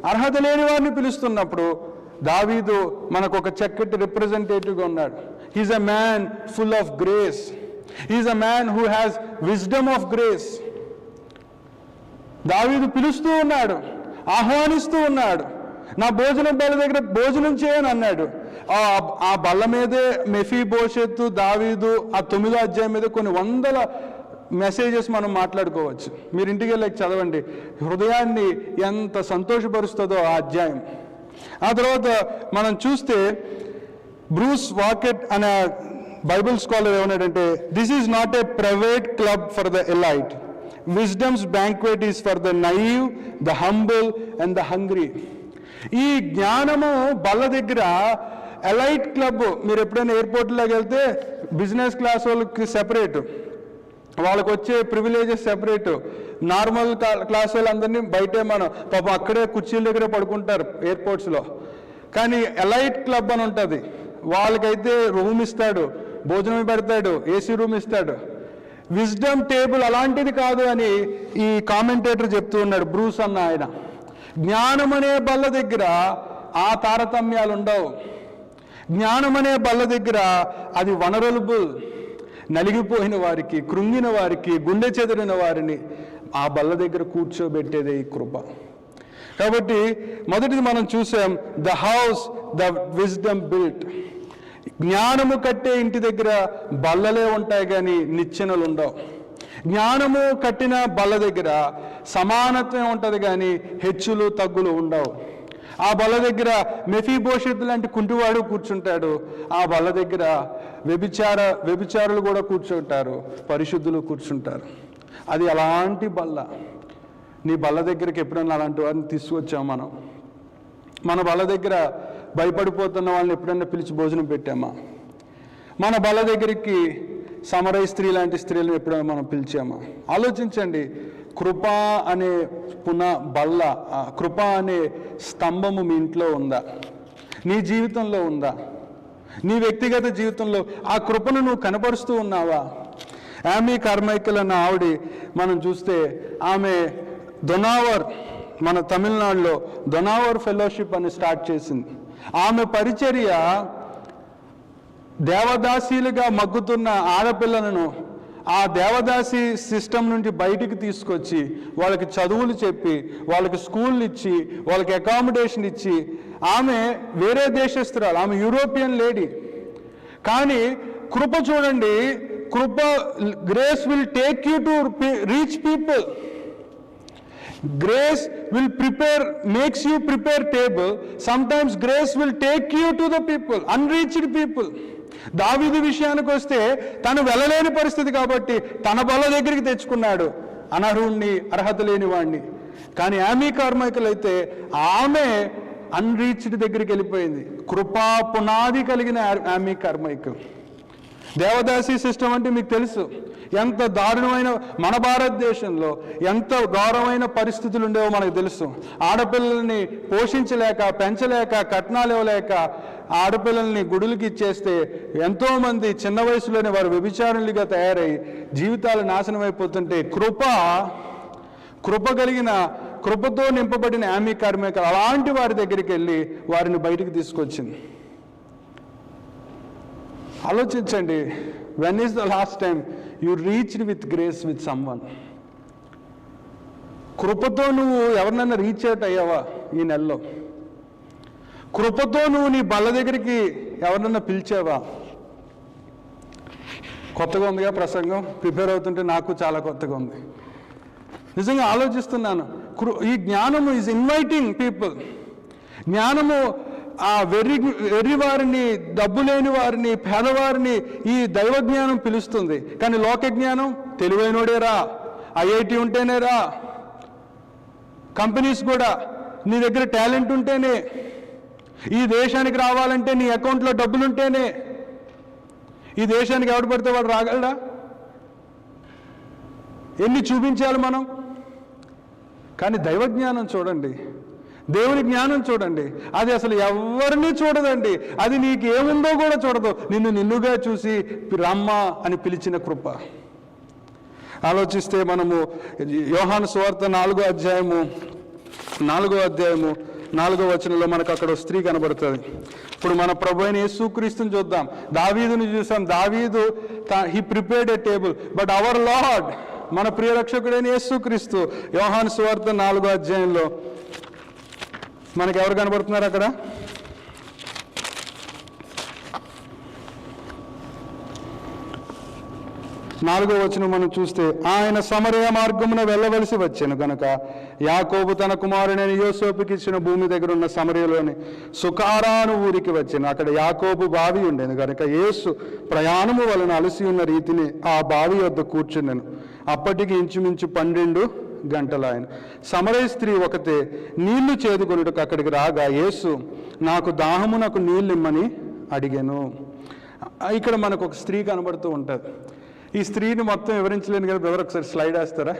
అర్హత లేని వారిని పిలుస్తున్నప్పుడు దావీదు మనకు ఒక చక్కటి రిప్రజెంటేటివ్గా ఉన్నాడు. He's a man full of grace. He's a man who has wisdom of grace. దావీదు పిలుస్తూ ఉన్నాడు, ఆహ్వానిస్తూ ఉన్నాడు. నా భోజనం బల్ల దగ్గర భోజనం చేయని అన్నాడు. ఆ బల్ల మీదే మెఫీబోషెతు, దావీదు, ఆ 9వ అధ్యాయం మీద కొన్ని వందల మెసేజెస్ మనం మాట్లాడుకోవచ్చు. మీరు ఇంటికి వెళ్ళి చదవండి, హృదయాన్ని ఎంత సంతోషపరుస్తుందో ఆ అధ్యాయం. ఆ తర్వాత మనం చూస్తే బ్రూస్ వాకెట్ అనే బైబిల్ స్కాలర్ ఏమన్నాడంటే, this is not a private club for the elite, wisdom's banquet is for the naive, the humble and the hungry. ఈ జ్ఞానము బల్ల దగ్గర ఎలైట్ క్లబ్. మీరు ఎప్పుడైనా ఎయిర్పోర్ట్లోకి వెళ్తే బిజినెస్ క్లాస్ వాళ్ళకి సెపరేట్, వాళ్ళకు వచ్చే ప్రివిలేజెస్ సెపరేట్, నార్మల్ క్లాస్ వాళ్ళందరినీ బయటే మనం పాపం అక్కడే కుర్చీల దగ్గరే పడుకుంటారు ఎయిర్పోర్ట్స్లో. కానీ ఎలైట్ క్లబ్ అని ఉంటుంది, వాళ్ళకైతే రూమ్ ఇస్తాడు, భోజనం పెడతాడు, ఏసీ రూమ్ ఇస్తాడు. విజ్డమ్ టేబుల్ అలాంటిది కాదు అని ఈ కామెంటేటర్ చెప్తూ ఉన్నాడు, బ్రూస్ అన్న ఆయన. జ్ఞానం అనే బల్ల దగ్గర ఆ తారతమ్యాలు ఉండవు. జ్ఞానం అనే బల్ల దగ్గర అది వనరబుల్. నలిగిపోయిన వారికి, కృంగిన వారికి, గుండె చెదిరిన వారిని ఆ బల్ల దగ్గర కూర్చోబెట్టేదే ఈ కృప. కాబట్టి మొదటిది మనం చూసాం, the house the wisdom built. జ్ఞానము కట్టే ఇంటి దగ్గర బల్లలే ఉంటాయి కానీ నిచ్చెనలు ఉండవు. జ్ఞానము కట్టిన బల్ల దగ్గర సమానత్వం ఉంటుంది కానీ హెచ్చులు తగ్గులు ఉండవు. ఆ బల్ల దగ్గర మెఫీబోషెతు లాంటి కుంటివాడు కూర్చుంటాడు, ఆ బల్ల దగ్గర వ్యభిచారులు కూడా కూర్చుంటారు, పరిశుద్ధులు కూర్చుంటారు. అది అలాంటి బల్ల. నీ బల్ల దగ్గరికి ఎప్పుడైనా అలాంటి వారిని తీసుకొచ్చాం మనం? మన బల్ల దగ్గర భయపడిపోతున్న వాళ్ళని ఎప్పుడైనా పిలిచి భోజనం పెట్టామా? మన బల్ల దగ్గరికి సమరయ స్త్రీ లాంటి స్త్రీలను ఎప్పుడైనా మనం పిలిచామా? ఆలోచించండి. కృప అనే బల్ల, కృప అనే స్తంభము మీ ఇంట్లో ఉందా? నీ జీవితంలో ఉందా? నీ వ్యక్తిగత జీవితంలో ఆ కృపను నువ్వు కనపరుస్తూ ఉన్నావా? యామీ కార్మైకల్ అన్న ఆవిడ మనం చూస్తే, ఆమె దొనావర్, మన తమిళనాడులో దొనావర్ ఫెలోషిప్ అని స్టార్ట్ చేసింది. ఆమె పరిచర్య దేవదాసీలుగా మగ్గుతున్న ఆడపిల్లలను ఆ దేవదాసి సిస్టమ్ నుంచి బయటికి తీసుకొచ్చి వాళ్ళకి చదువులు చెప్పి, వాళ్ళకి స్కూళ్ళు ఇచ్చి, వాళ్ళకి అకామిడేషన్ ఇచ్చి, ఆమె వేరే దేశస్తురాలు, ఆమె యూరోపియన్ లేడీ. కానీ కృప చూడండి, కృప, grace will take you to reach people. Grace will makes you prepare table. Sometimes grace will take you to the people, unreached people. దావీదు విషయానికి వస్తే తను వెళ్ళలేని పరిస్థితి కాబట్టి తన బల్ల దగ్గరికి తెచ్చుకున్నాడు అనర్హుణ్ణి, అర్హత లేని వాడిని. కానీ యామీ కార్మైకల్ అయితే ఆమె అన్రీచ్డ్ దగ్గరికి వెళ్ళిపోయింది. కృపా పునాది కలిగిన యామీ కార్మైకల్. దేవదాసి సిస్టమ్ అంటే మీకు తెలుసు ఎంత దారుణమైన, మన భారతదేశంలో ఎంత ఘోరమైన పరిస్థితులు ఉండేవో మనకు తెలుసు. ఆడపిల్లల్ని పోషించలేక, పెంచలేక, కట్నాలు ఇవ్వలేక ఆడపిల్లల్ని గుడులకి ఇచ్చేస్తే ఎంతోమంది చిన్న వయసులోనే వారు వ్యభిచారులుగా తయారై జీవితాలు నాశనం అయిపోతుంటే కృప కలిగిన, కృపతో నింపబడిన యామీ కార్మికులు అలాంటి వారి దగ్గరికి వెళ్ళి వారిని బయటికి తీసుకొచ్చింది. ఆలోచించండి, when is the last time you reached with grace with someone? కృపతో నువ్వు ఎవరినైనా రీచ్ అవుట్ అయ్యావా ఈ నెలలో? కృపతో నువ్వు నీ బల్ల దగ్గరికి ఎవరన్నా పిలిచావా? కొత్తగా ఉందిగా ప్రసంగం, ప్రిపేర్ అవుతుంటే నాకు చాలా కొత్తగా ఉంది. నిజంగా ఆలోచిస్తున్నాను. ఈ జ్ఞానము ఈజ్ ఇన్వైటింగ్ పీపుల్. జ్ఞానము ఆ వెర్రి వారిని, డబ్బు లేని వారిని, పేదవారిని ఈ దైవ జ్ఞానం పిలుస్తుంది. కానీ లోక జ్ఞానం తెలివైనోడేరా, ఐఐటి ఉంటేనేరా, కంపెనీస్ కూడా నీ దగ్గర టాలెంట్ ఉంటేనే, ఈ దేశానికి రావాలంటే నీ అకౌంట్లో డబ్బులుంటేనే, ఈ దేశానికి ఎవడు పడితే వాడు రాగలడా? ఎన్ని చూపించాలి మనం? కానీ దైవ జ్ఞానం చూడండి, దేవుని జ్ఞానం చూడండి, అది అసలు ఎవరిని చూడదండి. అది నీకు ఏముందో కూడా చూడదు, నిన్నుగా చూసి రమ్మ అని పిలిచిన కృప. ఆలోచిస్తే మనము యోహాను సువార్త 4వ అధ్యాయము 4వ వచనంలో మనకు అక్కడ స్త్రీ కనబడుతుంది. ఇప్పుడు మన ప్రభు అయిన యేసుక్రీస్తుని చూద్దాం. దావీదుని చూసాం. దావీదు he prepared a table, but our Lord, మన ప్రియ రక్షకుడైన యేసుక్రీస్తు యోహాను సువార్త 4వ అధ్యాయంలో మనకి ఎవరు కనబడుతున్నారు? అక్కడ 4వ వచనం మనం చూస్తే, ఆయన సమరయ మార్గమున వెళ్ళవలసి వచ్చాను గనుక యాకోబు తన కుమారుడైన యోసేపుకి ఇచ్చిన భూమి దగ్గర ఉన్న సమరయలోని సుకారాను ఊరికి వచ్చాను. అక్కడ యాకోబు బావి ఉండేది కనుక యేసు ప్రయాణము వలన అలసి ఉన్న రీతిని ఆ బావి వద్ద కూర్చున్నాను. అప్పటికి ఇంచుమించు 12 గంటలు ఆయన. సమరయ స్త్రీ ఒకతే నీళ్లు చేదుకొనుటకు అక్కడికి రాగా యేసు నాకు దాహమునకు నీళ్ళు ఇమ్మని అడిగాను. ఇక్కడ మనకు ఒక స్త్రీ కనబడుతూ ఉంటుంది. ఈ స్త్రీని మొత్తం వివరించలేను కదా, బ్రదర్ ఒకసారి స్లైడ్ వేస్తారా?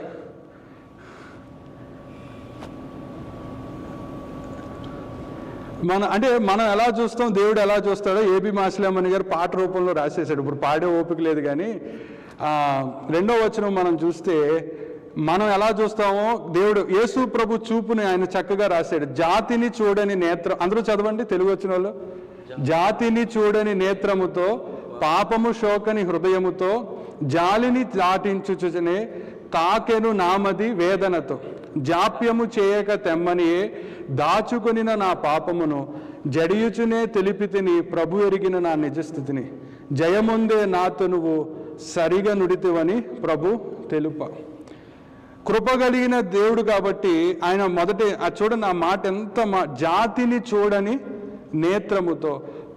మనం ఎలా చూస్తాం, దేవుడు ఎలా చూస్తాడో ఏబి మాసిలామణి గారు పాట రూపంలో రాసేసాడు. ఇప్పుడు పాడే ఓపిక లేదు. కానీ 2వ వచనం మనం చూస్తే మనం ఎలా చూస్తామో దేవుడు యేసు ప్రభు చూపుని ఆయన చక్కగా రాశాడు. జాతిని చూడని నేత్రం, అందరూ చదవండి తెలుగు వచ్చిన వాళ్ళు. జాతిని చూడని నేత్రముతో, పాపము శోకని హృదయముతో, జాలిని దాటించుచునే తాకెను నామది వేదనతో, జాప్యము చేయక తెమ్మనియే దాచుకొనిన నా పాపమును జడియుచునే తెలిపితిని ప్రభు ఎరిగిన నా నిజస్థితిని, జయముందే నాతో నువ్వు సరిగా నుడితివని ప్రభు తెలుప. కృప కలిగిన దేవుడు కాబట్టి ఆయన మొదటి చూడండి ఆ మాట ఎంత జాతిని చూడని నేత్రముతో,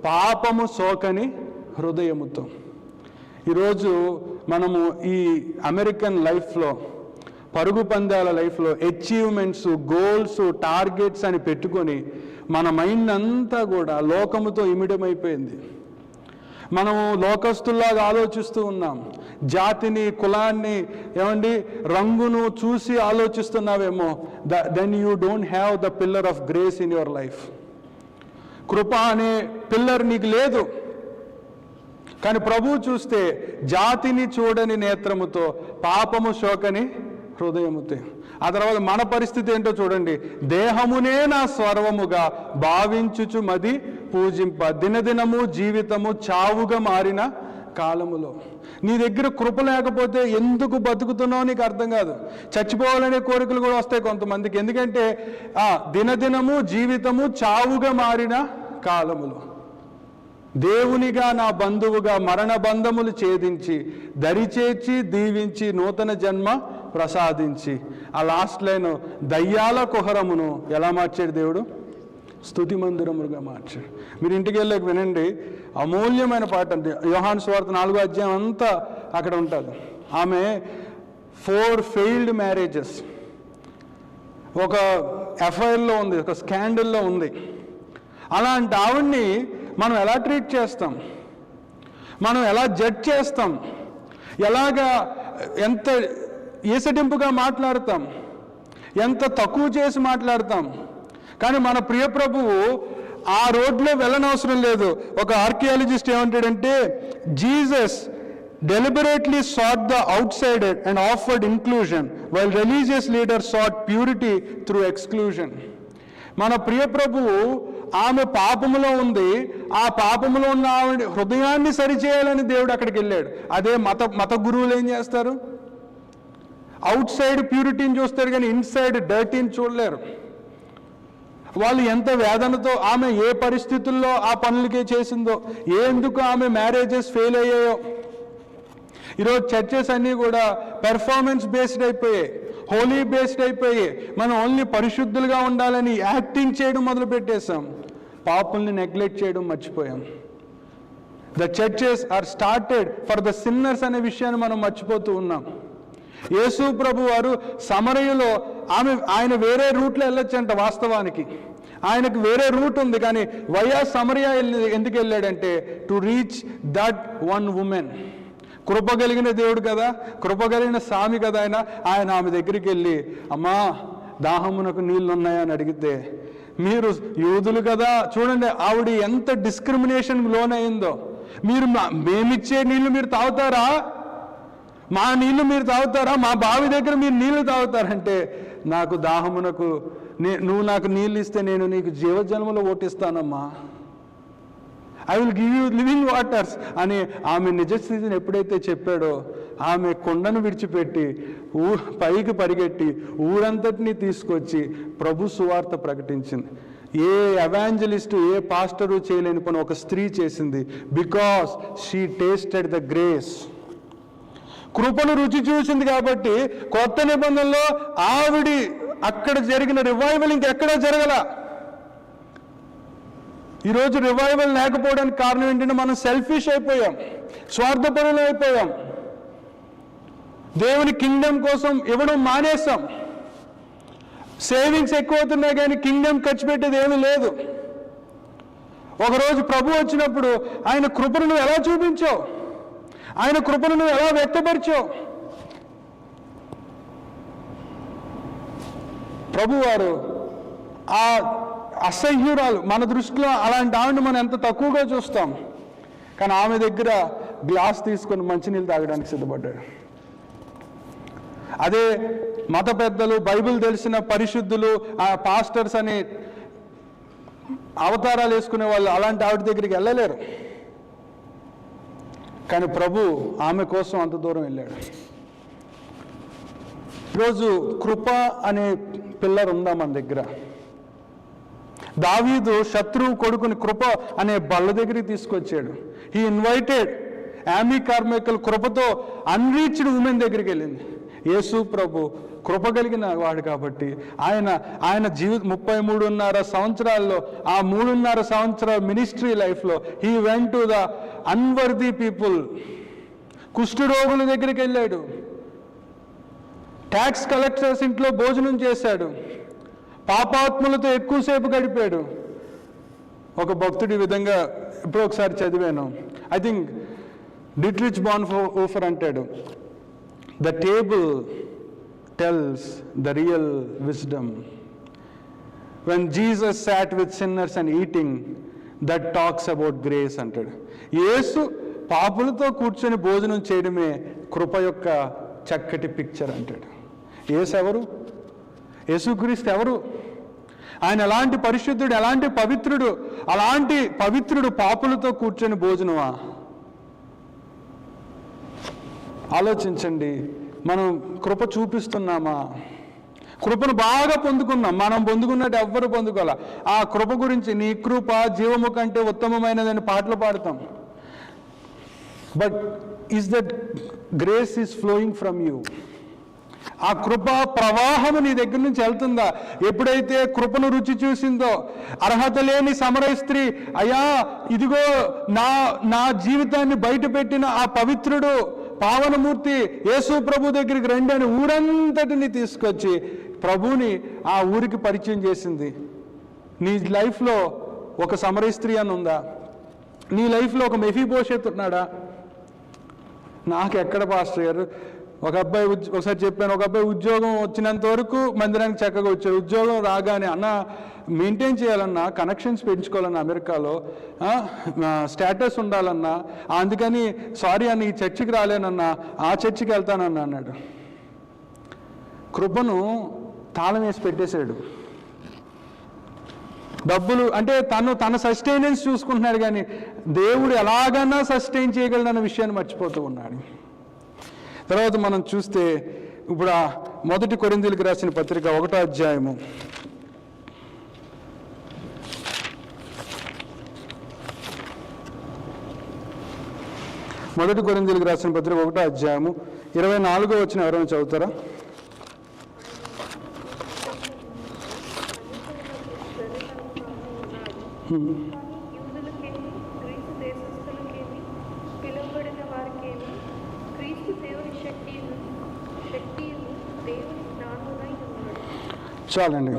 పాపము సోకని హృదయముతో. ఈరోజు మనము ఈ అమెరికన్ లైఫ్లో, పరుగు పందాల లైఫ్లో అచీవ్మెంట్స్, గోల్స్, టార్గెట్స్ అని పెట్టుకొని మన మైండ్ అంతా కూడా లోకముతో ఇమిడమైపోయింది. మనము లోకస్తుల్లాగా ఆలోచిస్తూ ఉన్నాం. జాతిని, కులాన్ని, ఏమండి రంగును చూసి ఆలోచిస్తున్నావేమో. Then you don't have the pillar of grace in your life. కృప అనే పిల్లర్ నీకు లేదు. కానీ ప్రభువు చూస్తే జాతిని చూడని నేత్రముతో, పాపము శోకని హృదయముతో. ఆ తర్వాత మన పరిస్థితి ఏంటో చూడండి. దేహమునే నా స్వర్వముగా భావించుచు మది పూజింప, దినదినము జీవితము చావుగా మారిన కాలములో. నీ దగ్గర కృప లేకపోతే ఎందుకు బతుకుతున్నావు నీకు అర్థం కాదు. చచ్చిపోవాలనే కోరికలు కూడా వస్తాయి కొంతమందికి. ఎందుకంటే దినదినము జీవితము చావుగా మారిన కాలములో. దేవునిగా నా బంధువుగా మరణ బంధములు ఛేదించి, దరిచేర్చి దీవించి, నూతన జన్మ ప్రసాదించి. ఆ లాస్ట్ లైన్, దయ్యాల కుహరమును ఎలా మార్చాడు దేవుడు? స్తుతి మందిరముగా మార్చాడు. మీరు ఇంటికి వెళ్ళాక వినండి, అమూల్యమైన పాట. యోహాను సువార్త 4వ అధ్యాయం అంతా అక్కడ ఉంటుంది. ఆమె 4 ఫెయిల్డ్ మ్యారేజెస్, ఒక ఎఫ్ఐఆర్లో ఉంది, ఒక స్కాండల్లో ఉంది. అలాంటి ఆవిడ్ని మనం ఎలా ట్రీట్ చేస్తాం? మనం ఎలా జడ్జ్ చేస్తాం? ఎలాగా, ఎంత ఈసడింపుగా మాట్లాడతాం, ఎంత తక్కువ చేసి మాట్లాడతాం. కానీ మన ప్రియ ప్రభువు ఆ రోడ్లో వెళ్ళనవసరం లేదు. ఒక ఆర్కియాలజిస్ట్ ఏమంటాడంటే, Jesus deliberately sought the outsider and offered inclusion, while religious leaders sought purity through exclusion. మన ప్రియ ప్రభువు ఆమె పాపములో ఉంది, ఆ పాపములో ఉన్న ఆవిడ హృదయాన్ని సరిచేయాలని దేవుడు అక్కడికి వెళ్ళాడు. అదే మత గురువులు ఏం చేస్తారు? అవుట్ సైడ్ ప్యూరిటీని చూస్తారు కానీ ఇన్సైడ్ డర్టీని చూడలేరు. వాళ్ళు ఎంత వేదనతో, ఆమె ఏ పరిస్థితుల్లో ఆ పనులకే చేసిందో, ఎందుకు ఆమె మ్యారేజెస్ ఫెయిల్ అయ్యాయో. ఈరోజు చర్చెస్ అన్నీ కూడా పెర్ఫార్మెన్స్ బేస్డ్ అయిపోయాయి, హోలీ బేస్డ్ అయిపోయి మనం ఓన్లీ పరిశుద్ధులుగా ఉండాలని యాక్టింగ్ చేయడం మొదలు పెట్టేశాం, పాపుల్ని నెగ్లెక్ట్ చేయడం మర్చిపోయాం. The churches are started for the sinners అనే విషయాన్ని మనం మర్చిపోతూ ఉన్నాం. యేసు ప్రభు వారు సమరయలో ఆయన వేరే రూట్లో వెళ్ళొచ్చంట. వాస్తవానికి ఆయనకు వేరే రూట్ ఉంది, కానీ వయా సమరయ ఎందుకు వెళ్ళాడంటే to reach that one woman. కృప కలిగిన దేవుడు కదా, కృప కలిగిన స్వామి కదా ఆయన ఆమె దగ్గరికి వెళ్ళి, అమ్మా దాహమునకు నీళ్ళు ఉన్నాయని అడిగితే, మీరు యూదులు కదా, చూడండి ఆవిడ ఎంత డిస్క్రిమినేషన్ లోనయిందో. మీరు మేమిచ్చే నీళ్లు మీరు తాగుతారా, మా నీళ్లు మీరు తాగుతారా, మా బావి దగ్గర మీరు నీళ్లు తాగుతారంటే, నాకు దాహమునకు నువ్వు నాకు నీళ్ళు ఇస్తే నేను నీకు జీవజన్మలో ఓటిస్తానమ్మా, I will give you living waters అని ఆమె నిజస్థితిని ఎప్పుడైతే చెప్పాడో, ఆమె కొండను విడిచిపెట్టి పైకి పరిగెట్టి ఊరంతటినీ తీసుకొచ్చి ప్రభు సువార్త ప్రకటించింది. ఏ ఎవాంజలిస్టు, ఏ పాస్టరు చేయలేని పని ఒక స్త్రీ చేసింది. Because she tasted the grace. కృపను రుచి చూసింది కాబట్టి కొత్త నిబంధనలో ఆవిడి అక్కడ జరిగిన రివైవల్ ఇంకెక్కడా జరగల. ఈరోజు రివైవల్ లేకపోవడానికి కారణం ఏంటంటే మనం సెల్ఫిష్ అయిపోయాం, స్వార్థపరులు అయిపోయాం, దేవుని కింగ్డమ్ కోసం ఇవ్వడం మానేసాం. సేవింగ్స్ ఎక్కువ అవుతున్నాయి కానీ కింగ్డమ్ ఖర్చు పెట్టేది ఏమీ లేదు. ఒకరోజు ప్రభు వచ్చినప్పుడు ఆయన కృపను నువ్వు ఎలా చూపించావు, ఆయన కృపను నువ్వు ఎలా వ్యక్తపరిచావు. ప్రభువారు ఆ అసహ్యురాలు, మన దృష్టిలో అలాంటి ఆవిడని మనం ఎంత తక్కువగా చూస్తాం, కానీ ఆమె దగ్గర గ్లాస్ తీసుకొని మంచినీళ్ళు తాగడానికి సిద్ధపడ్డాడు. అదే మత పెద్దలు, బైబిల్ తెలిసిన పరిశుద్ధులు, ఆ పాస్టర్స్ అని అవతారాలు వేసుకునే వాళ్ళు అలాంటి ఆవిడ దగ్గరికి వెళ్ళలేరు, కానీ ప్రభు ఆమె కోసం అంత దూరం వెళ్ళాడు. ఈరోజు కృప అనే పిల్లర్ ఉందా మన దగ్గర? దావీదు శత్రువు కొడుకుని కృప అనే బల్ల దగ్గరికి తీసుకొచ్చాడు. హీ ఇన్వైటెడ్ యామీ కార్మైకల్ కృపతో అన్రీచ్డ్ ఉమెన్ దగ్గరికి వెళ్ళింది. యేసు ప్రభు కృప కలిగిన వాడు కాబట్టి ఆయన 33.5 సంవత్సరాల్లో, ఆ 3.5 సంవత్సరాల మినిస్ట్రీ లైఫ్లో he went to the unworthy people. కుష్ఠరోగుల దగ్గరికి వెళ్ళాడు, ట్యాక్స్ కలెక్టర్స్ ఇంట్లో భోజనం చేశాడు, పాపాత్ములతో ఎక్కువసేపు గడిపాడు. ఒక భక్తుడి విధంగా ఇప్పుడు ఒకసారి చదివాను, ఐ థింక్ డిట్రిచ్ బాన్హోఫర్ అంటాడు, the table tells the real wisdom. When Jesus sat with sinners and eating, that talks about grace అంటాడు. యేసు పాపులతో కూర్చొని భోజనం చేయడమే కృప యొక్క చక్కటి పిక్చర్ అంటాడు. యేసు ఎవరు? యేసుక్రీస్తు ఎవరు? ఆయన ఎలాంటి పరిశుద్ధుడు, ఎలాంటి పవిత్రుడు? అలాంటి పవిత్రుడు పాపులతో కూర్చొని భోజనమా? ఆలోచించండి, మనం కృప చూపిస్తున్నామా? కృపను బాగా పొందుకున్నాం, మనం పొందుకున్నట్టు ఎవ్వరు పొందుకోవాలా. ఆ కృప గురించి, నీ కృప జీవము కంటే ఉత్తమమైనదని పాటలు పాడతాం. But is that grace is flowing from you? ఆ కృప ప్రవాహము నీ దగ్గర నుంచి వెళ్తుందా? ఎప్పుడైతే కృపను రుచి చూసిందో, అర్హత లేని సమరయ స్త్రీ, అయ్యా ఇదిగో నా జీవితాన్ని బయట పెట్టిన ఆ పవిత్రుడు, పావనమూర్తి యేసు ప్రభు దగ్గరికి రండి అని ఊరంతటిని తీసుకొచ్చి ప్రభుని ఆ ఊరికి పరిచయం చేసింది. నీ లైఫ్లో ఒక సమరయ స్త్రీ అని ఉందా? నీ లైఫ్లో ఒక మెఫీబోషెత్ ఉన్నాడా? నాకు ఎక్కడ పాస్టర్ గారు, ఒక అబ్బాయి ఒకసారి చెప్పాను, ఒక అబ్బాయి ఉద్యోగం వచ్చినంత వరకు మందిరానికి చక్కగా వచ్చాడు, ఉద్యోగం రాగానే అన్న మెయింటైన్ చేయాలన్నా, కనెక్షన్స్ పెంచుకోవాలన్నా, అమెరికాలో స్టేటస్ ఉండాలన్నా, అందుకని సారీ అన్న ఈ చర్చికి రాలేనన్నా, ఆ చర్చికి వెళ్తానన్నా అన్నాడు. కృపను తాళం వేసి పెట్టేశాడు. డబ్బులు అంటే తన సస్టైనెన్స్ చూసుకుంటున్నాడు, కానీ దేవుడు ఎలాగైనా సస్టైన్ చేయగలడన్న విషయాన్ని మర్చిపోతూ ఉన్నాడు. తర్వాత మనం చూస్తే ఇప్పుడు 1 కొరింథీయులకు రాసిన పత్రిక 1వ అధ్యాయము మొదటి కొరింథీయులకు రాసిన పత్రిక 1వ అధ్యాయము 24వ వచనం ఎవరైనా చదువుతారా? చాలండి.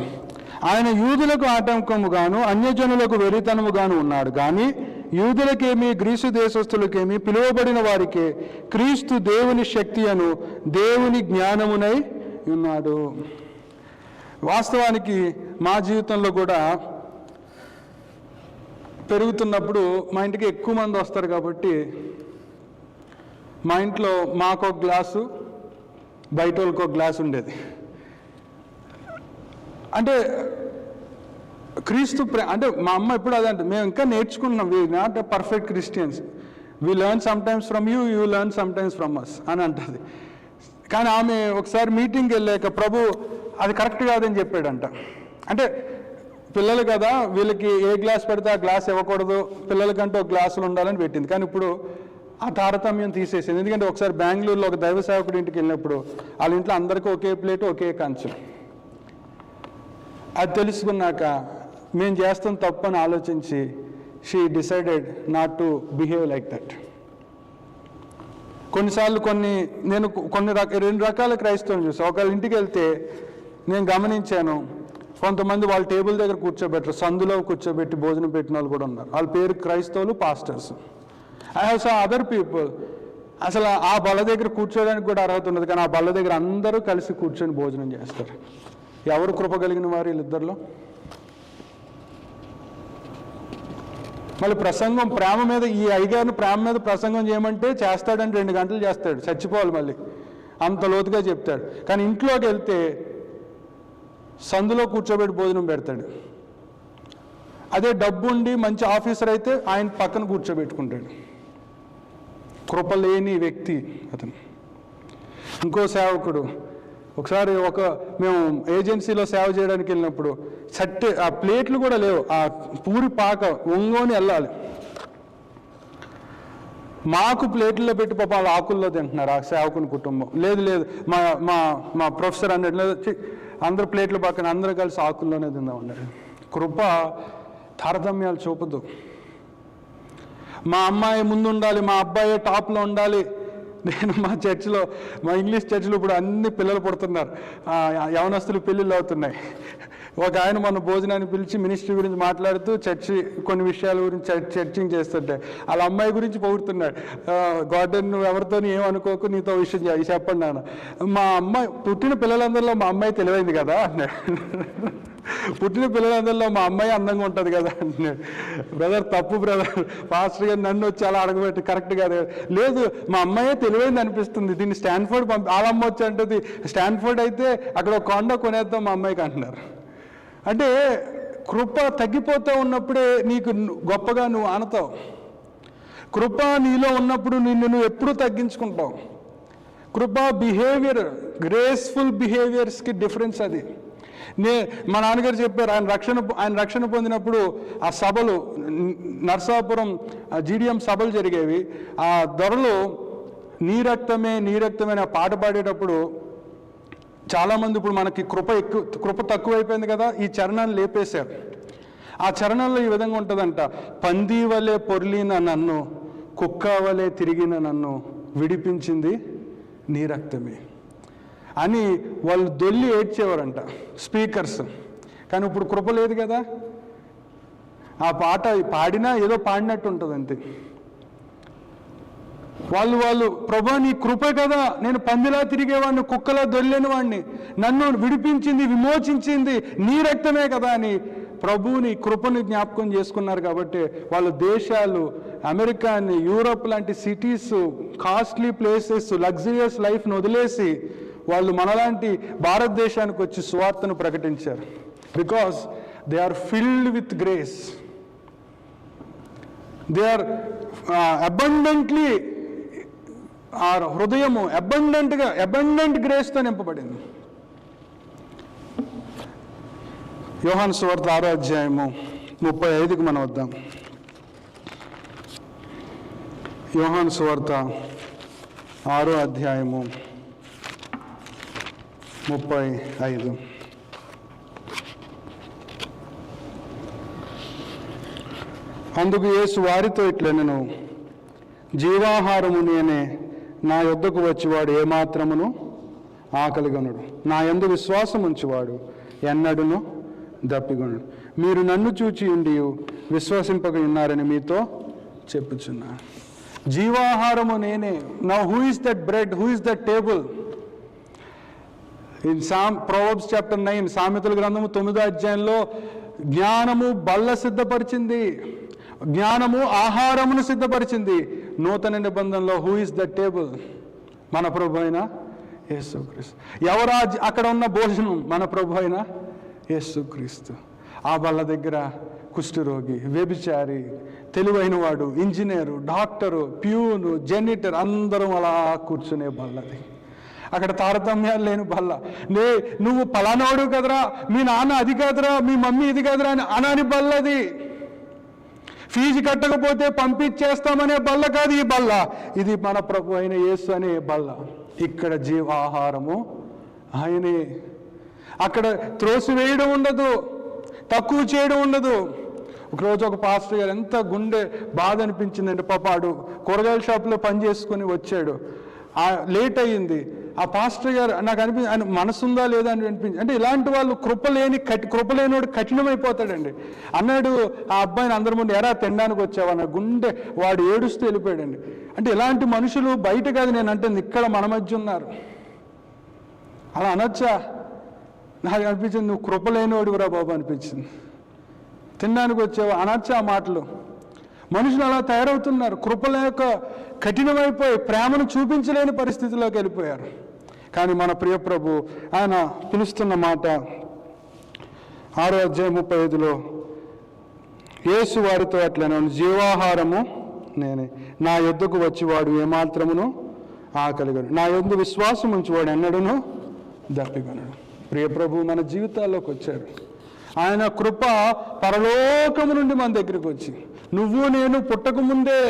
ఆయన యూదులకు ఆటంకముగాను అన్యజనులకు వెరితనముగాను ఉన్నాడు కానీ యూదులకేమి గ్రీసు దేశస్థులకేమి పిలువబడిన వారికే క్రీస్తు దేవుని శక్తి అను దేవుని జ్ఞానమునై ఉన్నాడు. వాస్తవానికి మా జీవితంలో కూడా పెరుగుతున్నప్పుడు మా ఇంటికి ఎక్కువ మంది వస్తారు కాబట్టి మా ఇంట్లో మాకు ఒక గ్లాసు బయట వాళ్ళకి ఒక గ్లాసు ఉండేది. అంటే క్రీస్తు అంటే మా అమ్మ ఎప్పుడు అదే అంటే మేము ఇంకా నేర్చుకుంటున్నాం, we not a perfect Christians, we learn sometimes from you, you learn sometimes from us అని అంటుంది. కానీ ఆమె ఒకసారి మీటింగ్కి వెళ్ళాక ప్రభు అది కరెక్ట్ కాదని చెప్పాడంట. అంటే పిల్లలు కదా, వీళ్ళకి ఏ గ్లాస్ పెడితే ఆ గ్లాస్ ఇవ్వకూడదు, పిల్లలకంటే ఒక గ్లాసులు ఉండాలని పెట్టింది. కానీ ఇప్పుడు ఆ తారతమ్యం తీసేసింది. ఎందుకంటే ఒకసారి బెంగళూరులో ఒక దైవ సేవకుడి ఇంటికి వెళ్ళినప్పుడు వాళ్ళ ఇంట్లో అందరికీ ఒకే ప్లేటు ఒకే కంచం. అది తెలుసుకున్నాక మేము చేస్తాం తప్పు అని ఆలోచించి she decided not to behave like that. కొన్నిసార్లు నేను రెండు రకాల క్రైస్తవులు చూసాను. ఒకళ్ళ ఇంటికి వెళ్తే నేను గమనించాను, కొంతమంది వాళ్ళ టేబుల్ దగ్గర కూర్చోబెట్టరు, సందులో కూర్చోబెట్టి భోజనం పెట్టిన వాళ్ళు కూడా ఉన్నారు. వాళ్ళ పేరు క్రైస్తవులు, pastors. I have saw other people అసలు ఆ బల్ల దగ్గర కూర్చోడానికి కూడా అర్హత ఉండదు, కానీ ఆ బల్ల దగ్గర అందరూ కలిసి కూర్చొని భోజనం చేస్తారు. ఎవరు కృప కలిగిన వారు వీళ్ళిద్దరిలో? మళ్ళీ ప్రసంగం ప్రేమ మీద, ఈ అయ్యగారిని ప్రేమ మీద ప్రసంగం చేయమంటే చేస్తాడంటే 2 గంటలు చేస్తాడు, చచ్చిపోవాలి మళ్ళీ, అంత లోతుగా చెప్తాడు. కానీ ఇంట్లోకి వెళ్తే సందులో కూర్చోబెట్టి భోజనం పెడతాడు. అదే డబ్బు ఉండి మంచి ఆఫీసర్ అయితే ఆయన పక్కన కూర్చోబెట్టుకుంటాడు. కృప లేని వ్యక్తి అతను. ఇంకో సేవకుడు ఒకసారి మేము ఏజెన్సీలో సేవ చేయడానికి వెళ్ళినప్పుడు ఆ ప్లేట్లు కూడా లేవు, ఆ పూరి పాక ఒంగోని వెళ్ళాలి. మాకు ప్లేట్లలో పెట్టి పాప వాళ్ళు ఆకుల్లో తింటున్నారు ఆ సేవకుని కుటుంబం. లేదు మా మా మా ప్రొఫెసర్ అన్నట్లు అందరు ప్లేట్లు పక్కన అందరూ కలిసి ఆకుల్లోనే తిందామన్నారు. కృప తారతమ్యాలు చూపదు. మా అమ్మాయి ముందు ఉండాలి, మా అబ్బాయి టాప్లో ఉండాలి. నేను మా ఇంగ్లీష్ చర్చిలో ఇప్పుడు అన్ని పిల్లలు పుడుతున్నారు, యవనస్తులు పెళ్ళిళ్ళు అవుతున్నాయి. ఒక ఆయన మన భోజనాన్ని పిలిచి మినిస్ట్రీ గురించి మాట్లాడుతూ కొన్ని విషయాల గురించి చర్చింగ్ చేస్తుంటే వాళ్ళ అమ్మాయి గురించి పొగుడుతున్నాడు. గార్డెన్ నువ్వు ఎవరితో ఏమనుకోకు, నీతో విషయం చెప్పండి నాన్న. మా అమ్మాయి పుట్టిన పిల్లలందరిలో మా అమ్మాయి తెలివైంది కదా అన్నాడు. పుట్టిన పిల్లలందరిలో మా అమ్మాయి అందంగా ఉంటుంది కదా అంటున్నాడు. బ్రదర్ తప్పు బ్రదర్, పాస్టర్ గారు నన్ను వచ్చి అలా అడగబెట్టి కరెక్ట్ కాదు. లేదు మా అమ్మాయే తెలివైంది అనిపిస్తుంది, దీన్ని స్టాన్ఫోర్డ్ వాళ్ళమ్మ వచ్చి అంటుంది, స్టాన్ఫోర్డ్ అయితే అక్కడ ఒక కొండ కొనేద్దాం మా అమ్మాయికి అంటున్నారు. అంటే కృప తగ్గిపోతూ ఉన్నప్పుడే నీకు గొప్పగా నువ్వు ఆనతావు. కృప నీలో ఉన్నప్పుడు నువ్వు ఎప్పుడూ తగ్గించుకుంటావు. కృప బిహేవియర్, గ్రేస్ఫుల్ బిహేవియర్స్కి డిఫరెన్స్ అది. మా నాన్నగారు చెప్పారు, ఆయన రక్షణ పొందినప్పుడు ఆ సభలు నర్సాపురం జీడిఎం సభలు జరిగేవి. ఆ దొరలు నీ రక్తమే ఆ పాట పాడేటప్పుడు చాలామంది ఇప్పుడు మనకి కృప తక్కువైపోయింది కదా, ఈ చరణాన్ని లేపేశారు. ఆ చరణంలో ఈ విధంగా ఉంటుందంట, పంది వలె పొర్లిన నన్ను, కుక్క వలె తిరిగిన నన్ను విడిపించింది నీ రక్తమే అని వాళ్ళు దొల్లి ఏడ్చేవారంట స్పీకర్స్. కానీ ఇప్పుడు కృప లేదు కదా, ఆ పాట పాడినా ఏదో పాడినట్టు ఉంటుంది అంతే. వాళ్ళు ప్రభా నీ కృపే కదా, నేను పందిలా తిరిగేవాడిని, కుక్కలా దొల్లేని వాడిని, నన్ను విడిపించింది విమోచించింది నీ రక్తమే కదా అని ప్రభువుని కృపని జ్ఞాపకం చేసుకున్నారు. కాబట్టి వాళ్ళ దేశాలు, అమెరికాని, యూరోప్ లాంటి సిటీస్, కాస్ట్లీ ప్లేసెస్, లగ్జరియస్ లైఫ్ను వదిలేసి వాళ్ళు మనలాంటి భారతదేశానికి వచ్చి సువార్తను ప్రకటించారు. Because they are filled with grace, they are abundantly, ఆ హృదయము అబండెంట్ గ్రేస్తో నింపబడింది. యోహాను సువార్త 6వ అధ్యాయము 35కి మనం వద్దాం. యోహాను సువార్త 6వ అధ్యాయము 35. అందుకు యేసు వారితో ఇట్లనెను, జీవాహారము నేనే, నా యొద్దకు వచ్చివాడు ఏమాత్రమును ఆకలిగొనడు, నా యందు విశ్వాసం ఉంచువాడు ఎన్నడును దప్పిగొనడు. మీరు నన్ను చూచి ఉండి విశ్వసింపక ఉన్నారని మీతో చెప్పుచున్నాను. జీవాహారము నేనే. Now who is that bread, who is that table? In Proverbs chapter 9, సామెతల గ్రంథము 9వ అధ్యాయంలో జ్ఞానము బల్ల సిద్ధపరిచింది, జ్ఞానము ఆహారమును సిద్ధపరిచింది. నూతన నిబంధనలో హూ ఇస్ ద టేబుల్? మన ప్రభు అయిన యేసుక్రీస్తు. ఎవరా అక్కడ ఉన్న భోజనం? మన ప్రభు అయిన యేసుక్రీస్తు. ఆ బల్ల దగ్గర కుష్ఠరోగి, వ్యభిచారి, తెలివైన వాడు, ఇంజనీరు, డాక్టరు, ప్యూను, జెనిటర్ అందరం అలా కూర్చునే బల్లది. అక్కడ తారతమ్యాలు లేని బల్ల. నువ్వు పలానాడు కదరా, మీ నాన్న అది కాదురా, మీ మమ్మీ ఇది కాదురా అని అనని బల్లది. ఫీజు కట్టకపోతే పంపించేస్తామనే బల్ల కాదు ఈ బల్ల. ఇది మన ప్రభు అయిన యేసు అనే బల్ల. ఇక్కడ జీవాహారము ఆయనే. అక్కడ త్రోసివేయడం ఉండదు, తక్కువ చేయడం ఉండదు. ఒకరోజు ఒక పాస్టర్ గారు, ఎంత గుండె బాధ అనిపించిందంటే, పాపాడు కూరగాయల షాప్లో పని చేసుకొని వచ్చాడు, లేట్ అయ్యింది. ఆ పాస్టర్ గారు నాకు ఆయన మనసుందా లేదా అని అనిపించింది. అంటే ఇలాంటి వాళ్ళు కృపలేనివాడు కఠినమైపోతాడండి. అన్నాడు ఆ అబ్బాయిని అందరి ముందు, ఎరా తినడానికి వచ్చావా అన్న. గుండె వాడు ఏడుస్తూ వెళ్ళిపోయాడండి. అంటే ఇలాంటి మనుషులు బయట కాదు, నేను అంటే ఇక్కడ మన మధ్య ఉన్నారు. అలా అనొచ్చా? నాకు అనిపించింది, నువ్వు కృపలేనివాడురా బాబు అనిపించింది. తినడానికి వచ్చావా అనొచ్చా ఆ మాటలు? మనుషులు అలా తయారవుతున్నారు. కృపలేక కఠినమైపోయి ప్రేమను చూపించలేని పరిస్థితిలోకి వెళ్ళిపోయారు. కానీ మన ప్రియ ప్రభు ఆయన పిలుస్తున్న మాట 6వ అధ్యాయం 35లో, యేసు వారితో అట్లనే, జీవాహారము నేనే, నా యొద్దకు వచ్చివాడు ఏమాత్రమును ఆకలిగొనడు, నా యొద్ద విశ్వాసం ఉంచువాడు ఎన్నడూను దప్పిగొనడు. ప్రియ ప్రభు మన జీవితాల్లోకి వచ్చారు. ఆయన కృప పరలోకము నుండి మన దగ్గరికి వచ్చి, నువ్వు నేను పుట్టకముందే,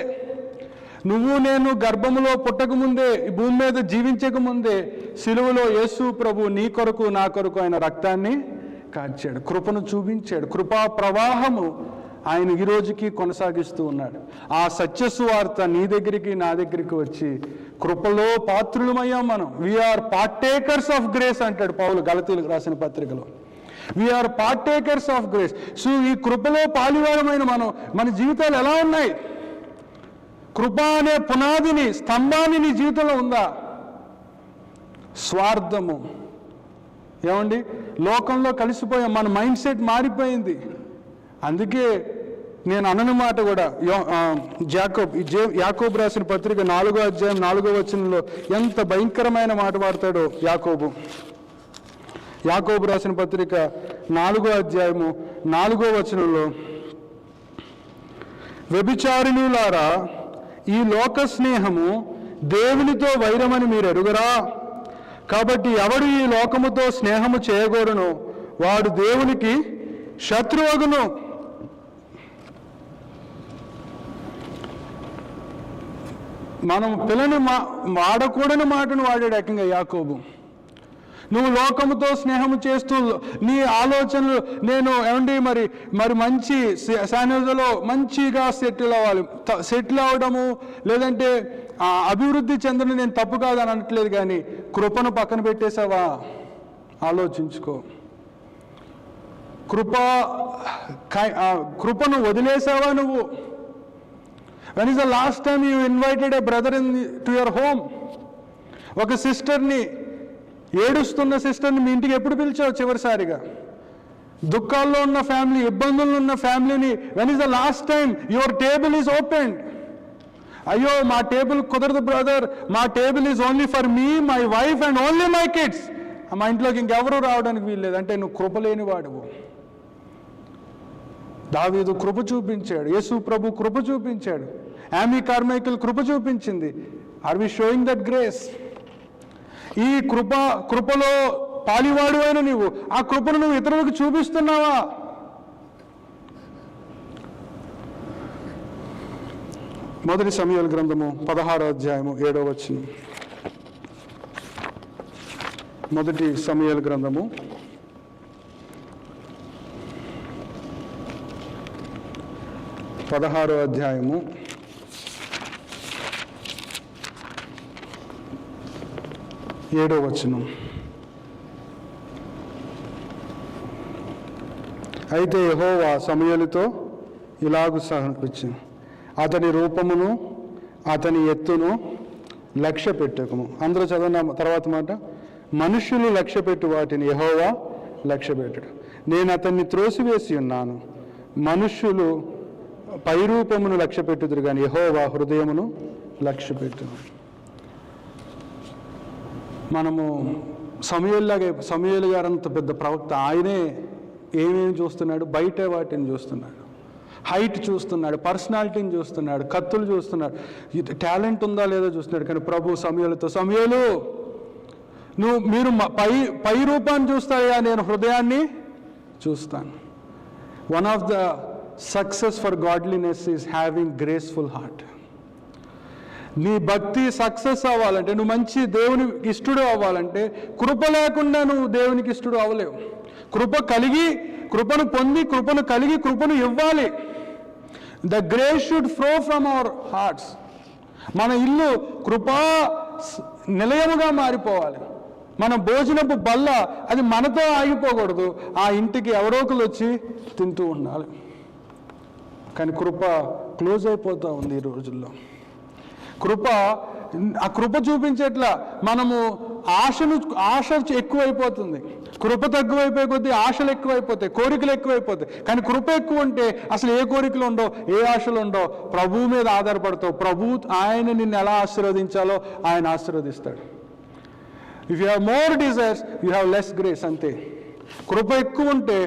నువ్వు నేను గర్భములో పుట్టకముందే, ఈ భూమి మీద జీవించకముందే సిలువలో యేసు ప్రభు నీ కొరకు నా కొరకు ఆయన రక్తాన్ని కార్చాడు, కృపను చూపించాడు. కృపా ప్రవాహము ఆయన ఈ రోజుకి కొనసాగిస్తూ ఉన్నాడు. ఆ సత్యసువార్త నీ దగ్గరికి నా దగ్గరికి వచ్చి కృపలో పాత్రులమయ్యాం మనం. వీఆర్ పార్టేకర్స్ ఆఫ్ గ్రేస్ అంటాడు పౌలు గలతీయులకు రాసిన పత్రికలో. We are partakers of grace. So ఈ కృపలో పాలువారమైన మనం, మన జీవితాలు ఎలా ఉన్నాయి? కృప అనే పునాదిని, స్తంభాన్ని నీ జీవితంలో ఉందా? స్వార్థము ఏమండి, లోకంలో కలిసిపోయాం, మన మైండ్ సెట్ మారిపోయింది. అందుకే నేను అనని మాట కూడా యాకోబు రాసిన పత్రిక 4వ అధ్యాయం 4వ వచనంలో ఎంత భయంకరమైన మాట వాడతాడో యాకోబు రాసిన పత్రిక 4వ అధ్యాయము 4వ వచనంలో, వ్యభిచారిణులారా, ఈ లోక స్నేహము దేవునితో వైరమని మీరు ఎరుగరా? కాబట్టి ఎవడు ఈ లోకముతో స్నేహము చేయగోరునో వాడు దేవునికి శత్రువగును. మనం పిల్లని వాడకూడని మాటను వాడాడు ఏకంగా యాకోబు. నువ్వు లోకముతో స్నేహము చేస్తూ నీ ఆలోచనలు, నేను ఏమండి మరి మంచి శానిజలో మంచిగా సెటిల్ అవ్వడము, లేదంటే అభివృద్ధి చెందడం నేను తప్పు కాదని అనట్లేదు, కానీ కృపను పక్కన పెట్టేశావా? ఆలోచించుకో. కృపను వదిలేసావా నువ్వు? When is the last time you invited A brother to your home? ఒక సిస్టర్ని, ఏడుస్తున్న సిస్టర్ని మీ ఇంటికి ఎప్పుడు పిలిచావు చివరిసారిగా? దుఃఖాల్లో ఉన్న ఫ్యామిలీ, ఇబ్బందుల్లో ఉన్న ఫ్యామిలీని, when is the last time your table is opened? అయ్యో మా టేబుల్ కుదరదు బ్రదర్, మా table is only for me, my wife and only my kids. మా ఇంట్లోకి ఇంకెవరూ రావడానికి వీల్లేదు అంటే నువ్వు కృపలేని వాడువు. దావీదు కృప చూపించాడు, యేసు ప్రభు కృప చూపించాడు, యామీ కార్మైకల్ కృప చూపించింది. Are we showing that grace? ఈ కృపలో పాలివాడు అయిన నీవు ఆ కృపను నువ్వు ఇతరులకు చూపిస్తున్నావా? మొదటి సమూయేలు గ్రంథము 16వ అధ్యాయము 7వ వచనం. మొదటి సమూయేలు గ్రంథము 16వ అధ్యాయము 7వ వచనం. అయితే యెహోవా సమూయేలుతో ఇలాగు సెలవిచ్చెను, అతని రూపమును అతని ఎత్తును లక్ష్య పెట్టుకము. అందరూ చదవన తర్వాత మాట, మనుష్యులు లక్ష్య పెట్టు వాటిని యెహోవా లక్ష్య పెట్టుడు. నేను అతన్ని త్రోసివేసి ఉన్నాను. మనుష్యులు పైరూపమును లక్ష్య పెట్టుదురు కానీ యెహోవా హృదయమును లక్ష్య పెట్టును. మనము సమూయేలు గారు అంత పెద్ద ప్రవక్త, ఆయనే ఏమేమి చూస్తున్నాడు? బయట వాటిని చూస్తున్నాడు, హైట్ చూస్తున్నాడు, పర్సనాలిటీని చూస్తున్నాడు, కత్తులు చూస్తున్నాడు, టాలెంట్ ఉందా లేదో చూస్తున్నాడు. కానీ ప్రభు సమూయేలుతో, సమూయేలు మీరు పై రూపాన్ని చూస్తాయా, నేను హృదయాన్ని చూస్తాను. One of the success for godliness is having graceful heart. నీ భక్తి సక్సెస్ అవ్వాలంటే, నువ్వు మంచి దేవునికి ఇష్టడు అవ్వాలంటే, కృప లేకుండా నువ్వు దేవునికి ఇష్టడు అవ్వలేవు. కృపను పొంది, కృపను కలిగి, కృపను ఇవ్వాలి. The grace should flow from our hearts. మన ఇల్లు కృపా నిలయముగా మారిపోవాలి. మన భోజనపు బల్ల అది మనతో ఆగిపోకూడదు. ఆ ఇంటికి ఎవరో ఒకరు వచ్చి తింటూ ఉండాలి. కానీ కృప క్లోజ్ అయిపోతూ ఉంది ఈ రోజుల్లో. ఆ కృప చూపించేట్లా మనము ఆశ ఎక్కువైపోతుంది. కృప తక్కువైపోయే కొద్దీ ఆశలు ఎక్కువైపోతాయి, కోరికలు ఎక్కువైపోతాయి. కానీ కృప ఎక్కువ ఉంటే అసలు ఏ కోరికలు ఉండవు, ఏ ఆశలు ఉండవు. ప్రభువు మీద ఆధారపడతావు. ఆయన నిన్ను ఎలా ఆశీర్వదించాలో ఆయన ఆశీర్వదిస్తాడు. If you have more desires you have less grace. అంతే. కృప ఎక్కువ ఉంటే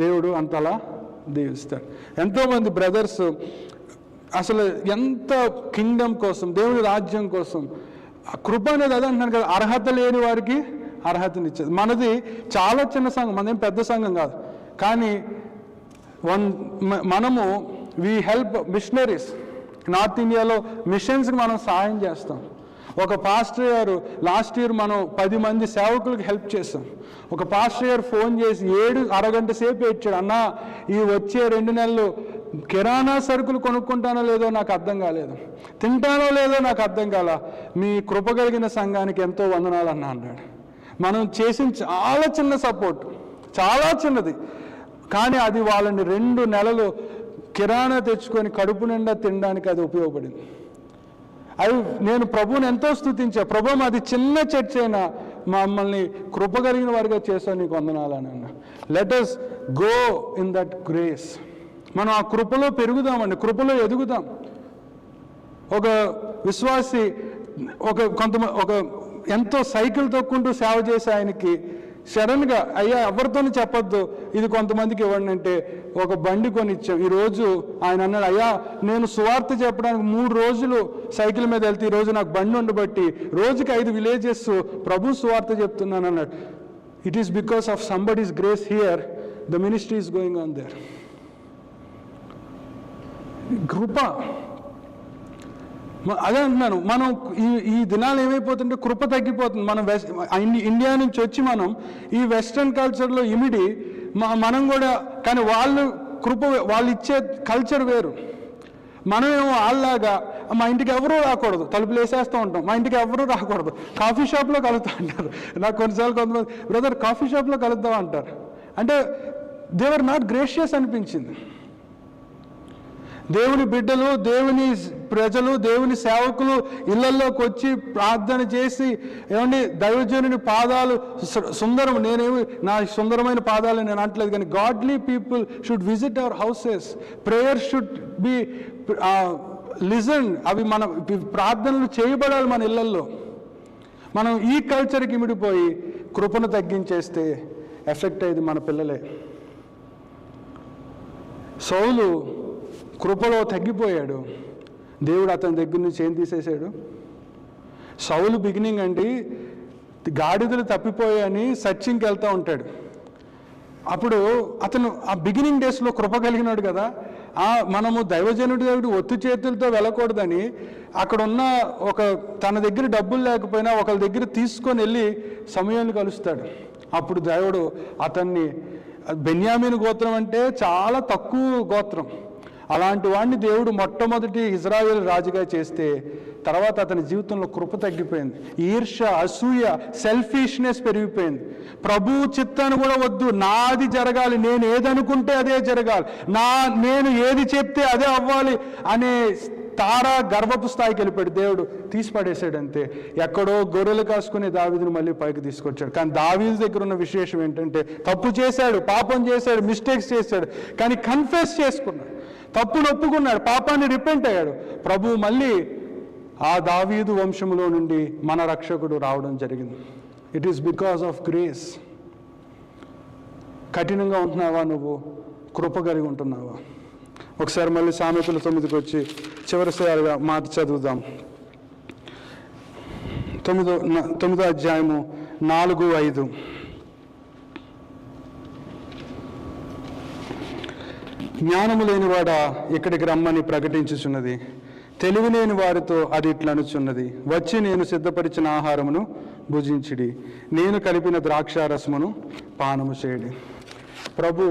దేవుడు అంతలా దీవిస్తాడు. ఎంతోమంది బ్రదర్స్ అసలు ఎంత కింగ్డమ్ కోసం, దేవుని రాజ్యం కోసం, కృప అనేది అదే అంటున్నాను కదా, అర్హత లేని వారికి అర్హతనిచ్చేది. మనది చాలా చిన్న సంఘం, మనదేం పెద్ద సంఘం కాదు. కానీ మనము వీ హెల్ప్ మిషనరీస్. నార్త్ ఇండియాలో మిషన్స్కి మనం సహాయం చేస్తాం. ఒక పాస్టర్ గారు లాస్ట్ ఇయర్ మనం 10 మంది సేవకులకు హెల్ప్ చేస్తాం. ఒక పాస్టర్ గారు ఫోన్ చేసి అరగంట సేపు ఇచ్చాడు, అన్నా ఈ వచ్చే 2 నెలలు కిరాణా సరుకులు కొనుక్కుంటానో లేదో నాకు అర్థం కాలేదు, తింటానో లేదో నాకు అర్థం కాల, మీ కృప కలిగిన సంఘానికి ఎంతో వందనాలు అన్నా అన్నాడు. మనం చేసిన చాలా చిన్న సపోర్ట్, చాలా చిన్నది, కానీ అది వాళ్ళని 2 నెలలు కిరాణా తెచ్చుకొని కడుపు నిండా తినడానికి అది ఉపయోగపడింది. నేను ప్రభువుని ఎంతో స్తుతించా. ప్రభు మాది చిన్న చర్చ్ అయినా మమ్మల్ని కృప కలిగిన వారిగా చేశాను, నీకు వందనాలని అన్న. Let us go in that grace. మనం ఆ కృపలో పెరుగుదామండి, కృపలో ఎదుగుదాం. ఒక విశ్వాసి ఒక ఎంతో సైకిల్ తొక్కుంటూ సేవ చేసే ఆయనకి సడన్గా, అయ్యా ఎవరితోని చెప్పొద్దు, ఇది కొంతమందికి ఇవ్వండి అంటే ఒక బండి కొని ఇచ్చాం. ఈరోజు ఆయన అన్నాడు, అయ్యా నేను సువార్త చెప్పడానికి 3 రోజులు సైకిల్ మీద వెళ్తే ఈరోజు నాకు బండి ఉండబట్టి రోజుకి 5 విలేజెస్ ప్రభు సువార్త చెప్తున్నాను అన్నాడు. It is because of somebody's grace here the ministry is going on there. కృప. అదే అంటున్నాను, మనం ఈ దినాలు ఏమైపోతుంటే కృప తగ్గిపోతుంది. మనం ఇండియా నుంచి వచ్చి మనం ఈ వెస్ట్రన్ కల్చర్లో ఇమిడి మనం కూడా, కానీ వాళ్ళు ఇచ్చే కల్చర్ వేరు. మనమేమో వాళ్ళలాగా మా ఇంటికి ఎవరూ రాకూడదు, తలుపులు వేసేస్తూ ఉంటాం, మా ఇంటికి ఎవరూ రాకూడదు, కాఫీ షాప్లో కలుగుతా అంటారు. నాకు కొన్నిసార్లు కొంతమంది, బ్రదర్ కాఫీ షాప్లో కలుద్దాం అంటారు. అంటే దే ఆర్ నాట్ గ్రేషియస్ అనిపించింది. దేవుని బిడ్డలు, దేవుని ప్రజలు, దేవుని సేవకులు ఇళ్లలోకి వచ్చి ప్రార్థన చేసి, ఏమండి దైవజనుని పాదాలు సుందరం, నేనేమి నా సుందరమైన పాదాలు నేను అంటలేదు, కానీ godly people should visit our houses, prayer should be listen. అవి మన ప్రార్థనలు చేయబడాలి మన ఇళ్లల్లో. మనం ఈ కల్చర్కి ఇమిడిపోయి కృపను తగ్గించేస్తే ఎఫెక్ట్ అయ్యేది మన పిల్లలే. సౌలు కృపలో తగ్గిపోయాడు, దేవుడు అతని దగ్గర నుంచి ఏం తీసేశాడు? సౌలు బిగినింగ్ అండి, గాడిదలు తప్పిపోయాయని సర్చింగ్కి వెళ్తూ ఉంటాడు. అప్పుడు అతను ఆ బిగినింగ్ డేస్లో కృప కలిగినాడు కదా, మనము దైవజనుడి దగ్గర ఒత్తి చేతులతో వెళ్ళకూడదని అక్కడ ఉన్న తన దగ్గర డబ్బులు లేకపోయినా ఒకరి దగ్గర తీసుకొని వెళ్ళి సమయాన్ని కలుస్తాడు. అప్పుడు దేవుడు అతన్ని, బెన్యామీను గోత్రం అంటే చాలా తక్కువ గోత్రం, అలాంటి వాడిని దేవుడు మొట్టమొదటి ఇజ్రాయేల్ రాజుగా చేస్తే తర్వాత అతని జీవితంలో కృప తగ్గిపోయింది. ఈర్ష్య, అసూయ, సెల్ఫిష్నెస్ పెరిగిపోయింది. ప్రభువు చిత్తాన్ని కూడా వద్దు, నాది జరగాలి, నేను ఏదనుకుంటే అదే జరగాలి, నేను ఏది చెప్తే అదే అవ్వాలి అనే గర్వపు స్థాయికి వెళ్ళిపోయాడు. దేవుడు తీసి పడేశాడు అంతే. ఎక్కడో గొర్రెలు కాసుకునే దావీదును మళ్ళీ పైకి తీసుకొచ్చాడు. కానీ దావీదు దగ్గర ఉన్న విశేషం ఏంటంటే, తప్పు చేశాడు, పాపం చేశాడు, మిస్టేక్స్ చేశాడు, కానీ కన్ఫెస్ చేసుకున్నాడు, తప్పును ఒప్పుకున్నాడు, పాపాన్ని రిపెంట్ అయ్యాడు. ప్రభువు మళ్ళీ ఆ దావీదు వంశంలో నుండి మన రక్షకుడు రావడం జరిగింది. It is because of grace. కఠినంగా ఉంటున్నావా నువ్వు? కృప కలిగి ఉంటున్నావా? ఒకసారి మళ్ళీ సామెతల 9కి వచ్చి చివరిసారిగా మాట చదువుదాం. 9వ అధ్యాయము 4-5. జ్ఞానము లేనివాడా ఇక్కడికి రమ్మని ప్రకటించుచున్నది, తెలివి లేని వారితో అది ఇట్లనుచున్నది, వచ్చి నేను సిద్ధపరిచిన ఆహారమును భుజించిడి, నేను కలిపిన ద్రాక్షారసమును పానము చేయడి. ప్రభు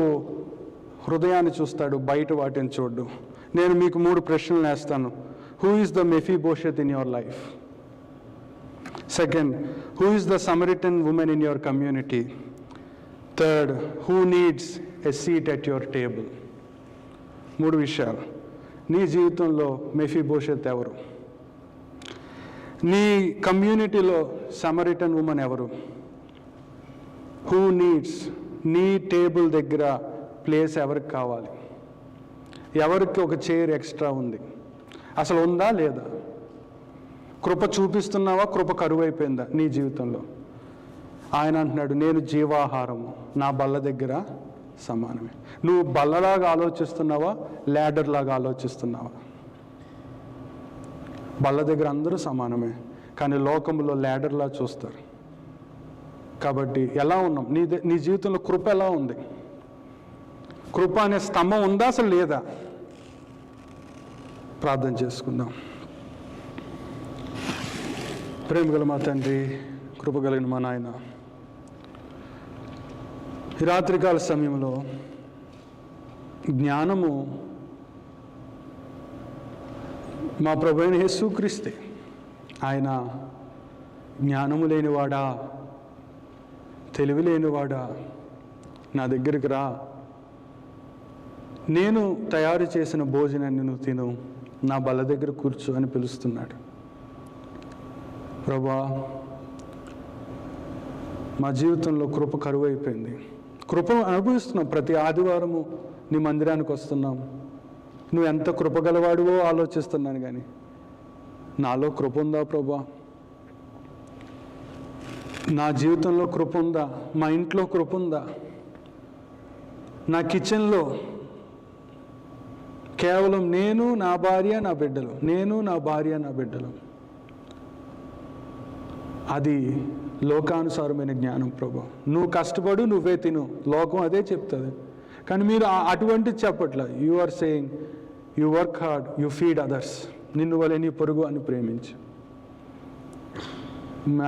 హృదయాన్ని చూస్తాడు, బయట వాటిని చూడ్డు. నేను మీకు 3 ప్రశ్నలు వేస్తాను. Who is the Mephibosheth in your life? Second, who is the Samaritan woman in your community? Third, who needs a seat at your table? 3 విషయాలు. నీ జీవితంలో మెఫీబోషెత్ ఎవరు? నీ కమ్యూనిటీలో సమరిటన్ ఉమెన్ ఎవరు? హూ నీడ్స్, నీ టేబుల్ దగ్గర ప్లేస్ ఎవరికి కావాలి? ఎవరికి ఒక చైర్ ఎక్స్ట్రా ఉంది? అసలు ఉందా లేదా? కృప చూపిస్తున్నావా? కృప కరువైపోయిందా నీ జీవితంలో? ఆయన అంటున్నాడు, నేను జీవాహారము, నా బల్ల దగ్గర సమానమే. నువ్వు బల్లలాగా ఆలోచిస్తున్నావా? ల్యాడర్ లాగా ఆలోచిస్తున్నావా? బల్ల దగ్గర అందరూ సమానమే, కానీ లోకంలో ల్యాడర్లా చూస్తారు. కాబట్టి ఎలా ఉన్నాం? నీ జీవితంలో కృప ఎలా ఉంది? కృప అనే స్తంభం ఉందా అసలు లేదా? ప్రార్థన చేసుకుందాం. ప్రేమగల మా తండ్రి, కృప కలిగిన మా నాయన, ఈ రాత్రికాల సమయంలో జ్ఞానము మా ప్రభువైన యేసుక్రీస్తే. ఆయన జ్ఞానము లేనివాడా, తెలివి లేనివాడా, నా దగ్గరికి రా, నేను తయారు చేసిన భోజనాన్ని నువ్వు తిను, నా బల్ల దగ్గర కూర్చో అని పిలుస్తున్నాడు. ప్రభా, మా జీవితంలో కృప కరువైపోయింది. కృపను అనుభవిస్తున్నాం. ప్రతి ఆదివారము నీ మందిరానికి వస్తున్నాం. నువ్వు ఎంత కృపగలవాడివో ఆలోచిస్తున్నాను, కానీ నాలో కృప ఉందా ప్రభా? నా జీవితంలో కృప ఉందా? మా ఇంట్లో కృప ఉందా? నా కిచెన్లో కేవలం నేను, నా భార్య, నా బిడ్డలు, నేను, నా భార్య, నా బిడ్డలు. అది లోకానుసారమైన జ్ఞానం ప్రభు. నువ్వు కష్టపడు, నువ్వే తిను, లోకం అదే చెప్తుంది. కానీ మీరు అటువంటిది చెప్పట్లా. You are saying you work hard, you feed others, నిన్ను వలె నీ పొరుగు అని ప్రేమించు.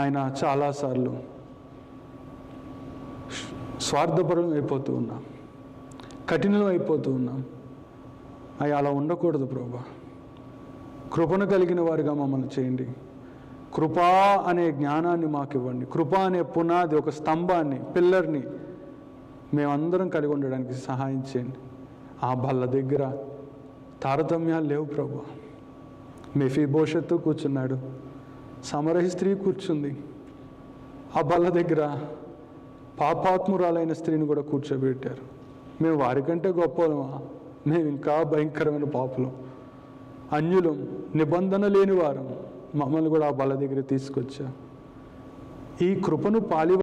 ఆయన చాలాసార్లు స్వార్థపరం అయిపోతూ ఉన్నాం, కఠినం అయిపోతూ ఉన్నాం. అవి అలా ఉండకూడదు ప్రభా. కృపను కలిగిన వారిగా మమ్మల్ని చేయండి. కృపా అనే జ్ఞానాన్ని మాకు ఇవ్వండి. కృపా అనే పునాది, ఒక స్తంభాన్ని, పిల్లర్ని మేమందరం కలిగి ఉండడానికి సహాయం చేయండి. ఆ బల్ల దగ్గర తారతమ్యాలు లేవు ప్రభు. మెఫీబోషెత్ కూర్చున్నాడు, సమరహి స్త్రీ కూర్చుంది. ఆ బల్ల దగ్గర పాపాత్మురాలైన స్త్రీని కూడా కూర్చోబెట్టారు. మేము వారికంటే గొప్పలమా? మేము ఇంకా భయంకరమైన పాపులం, అన్యులం, నిబంధన లేని వారం. మమ్మల్ని కూడా ఆ బల్ల దగ్గర తీసుకొచ్చా. ఈ కృపను పాలి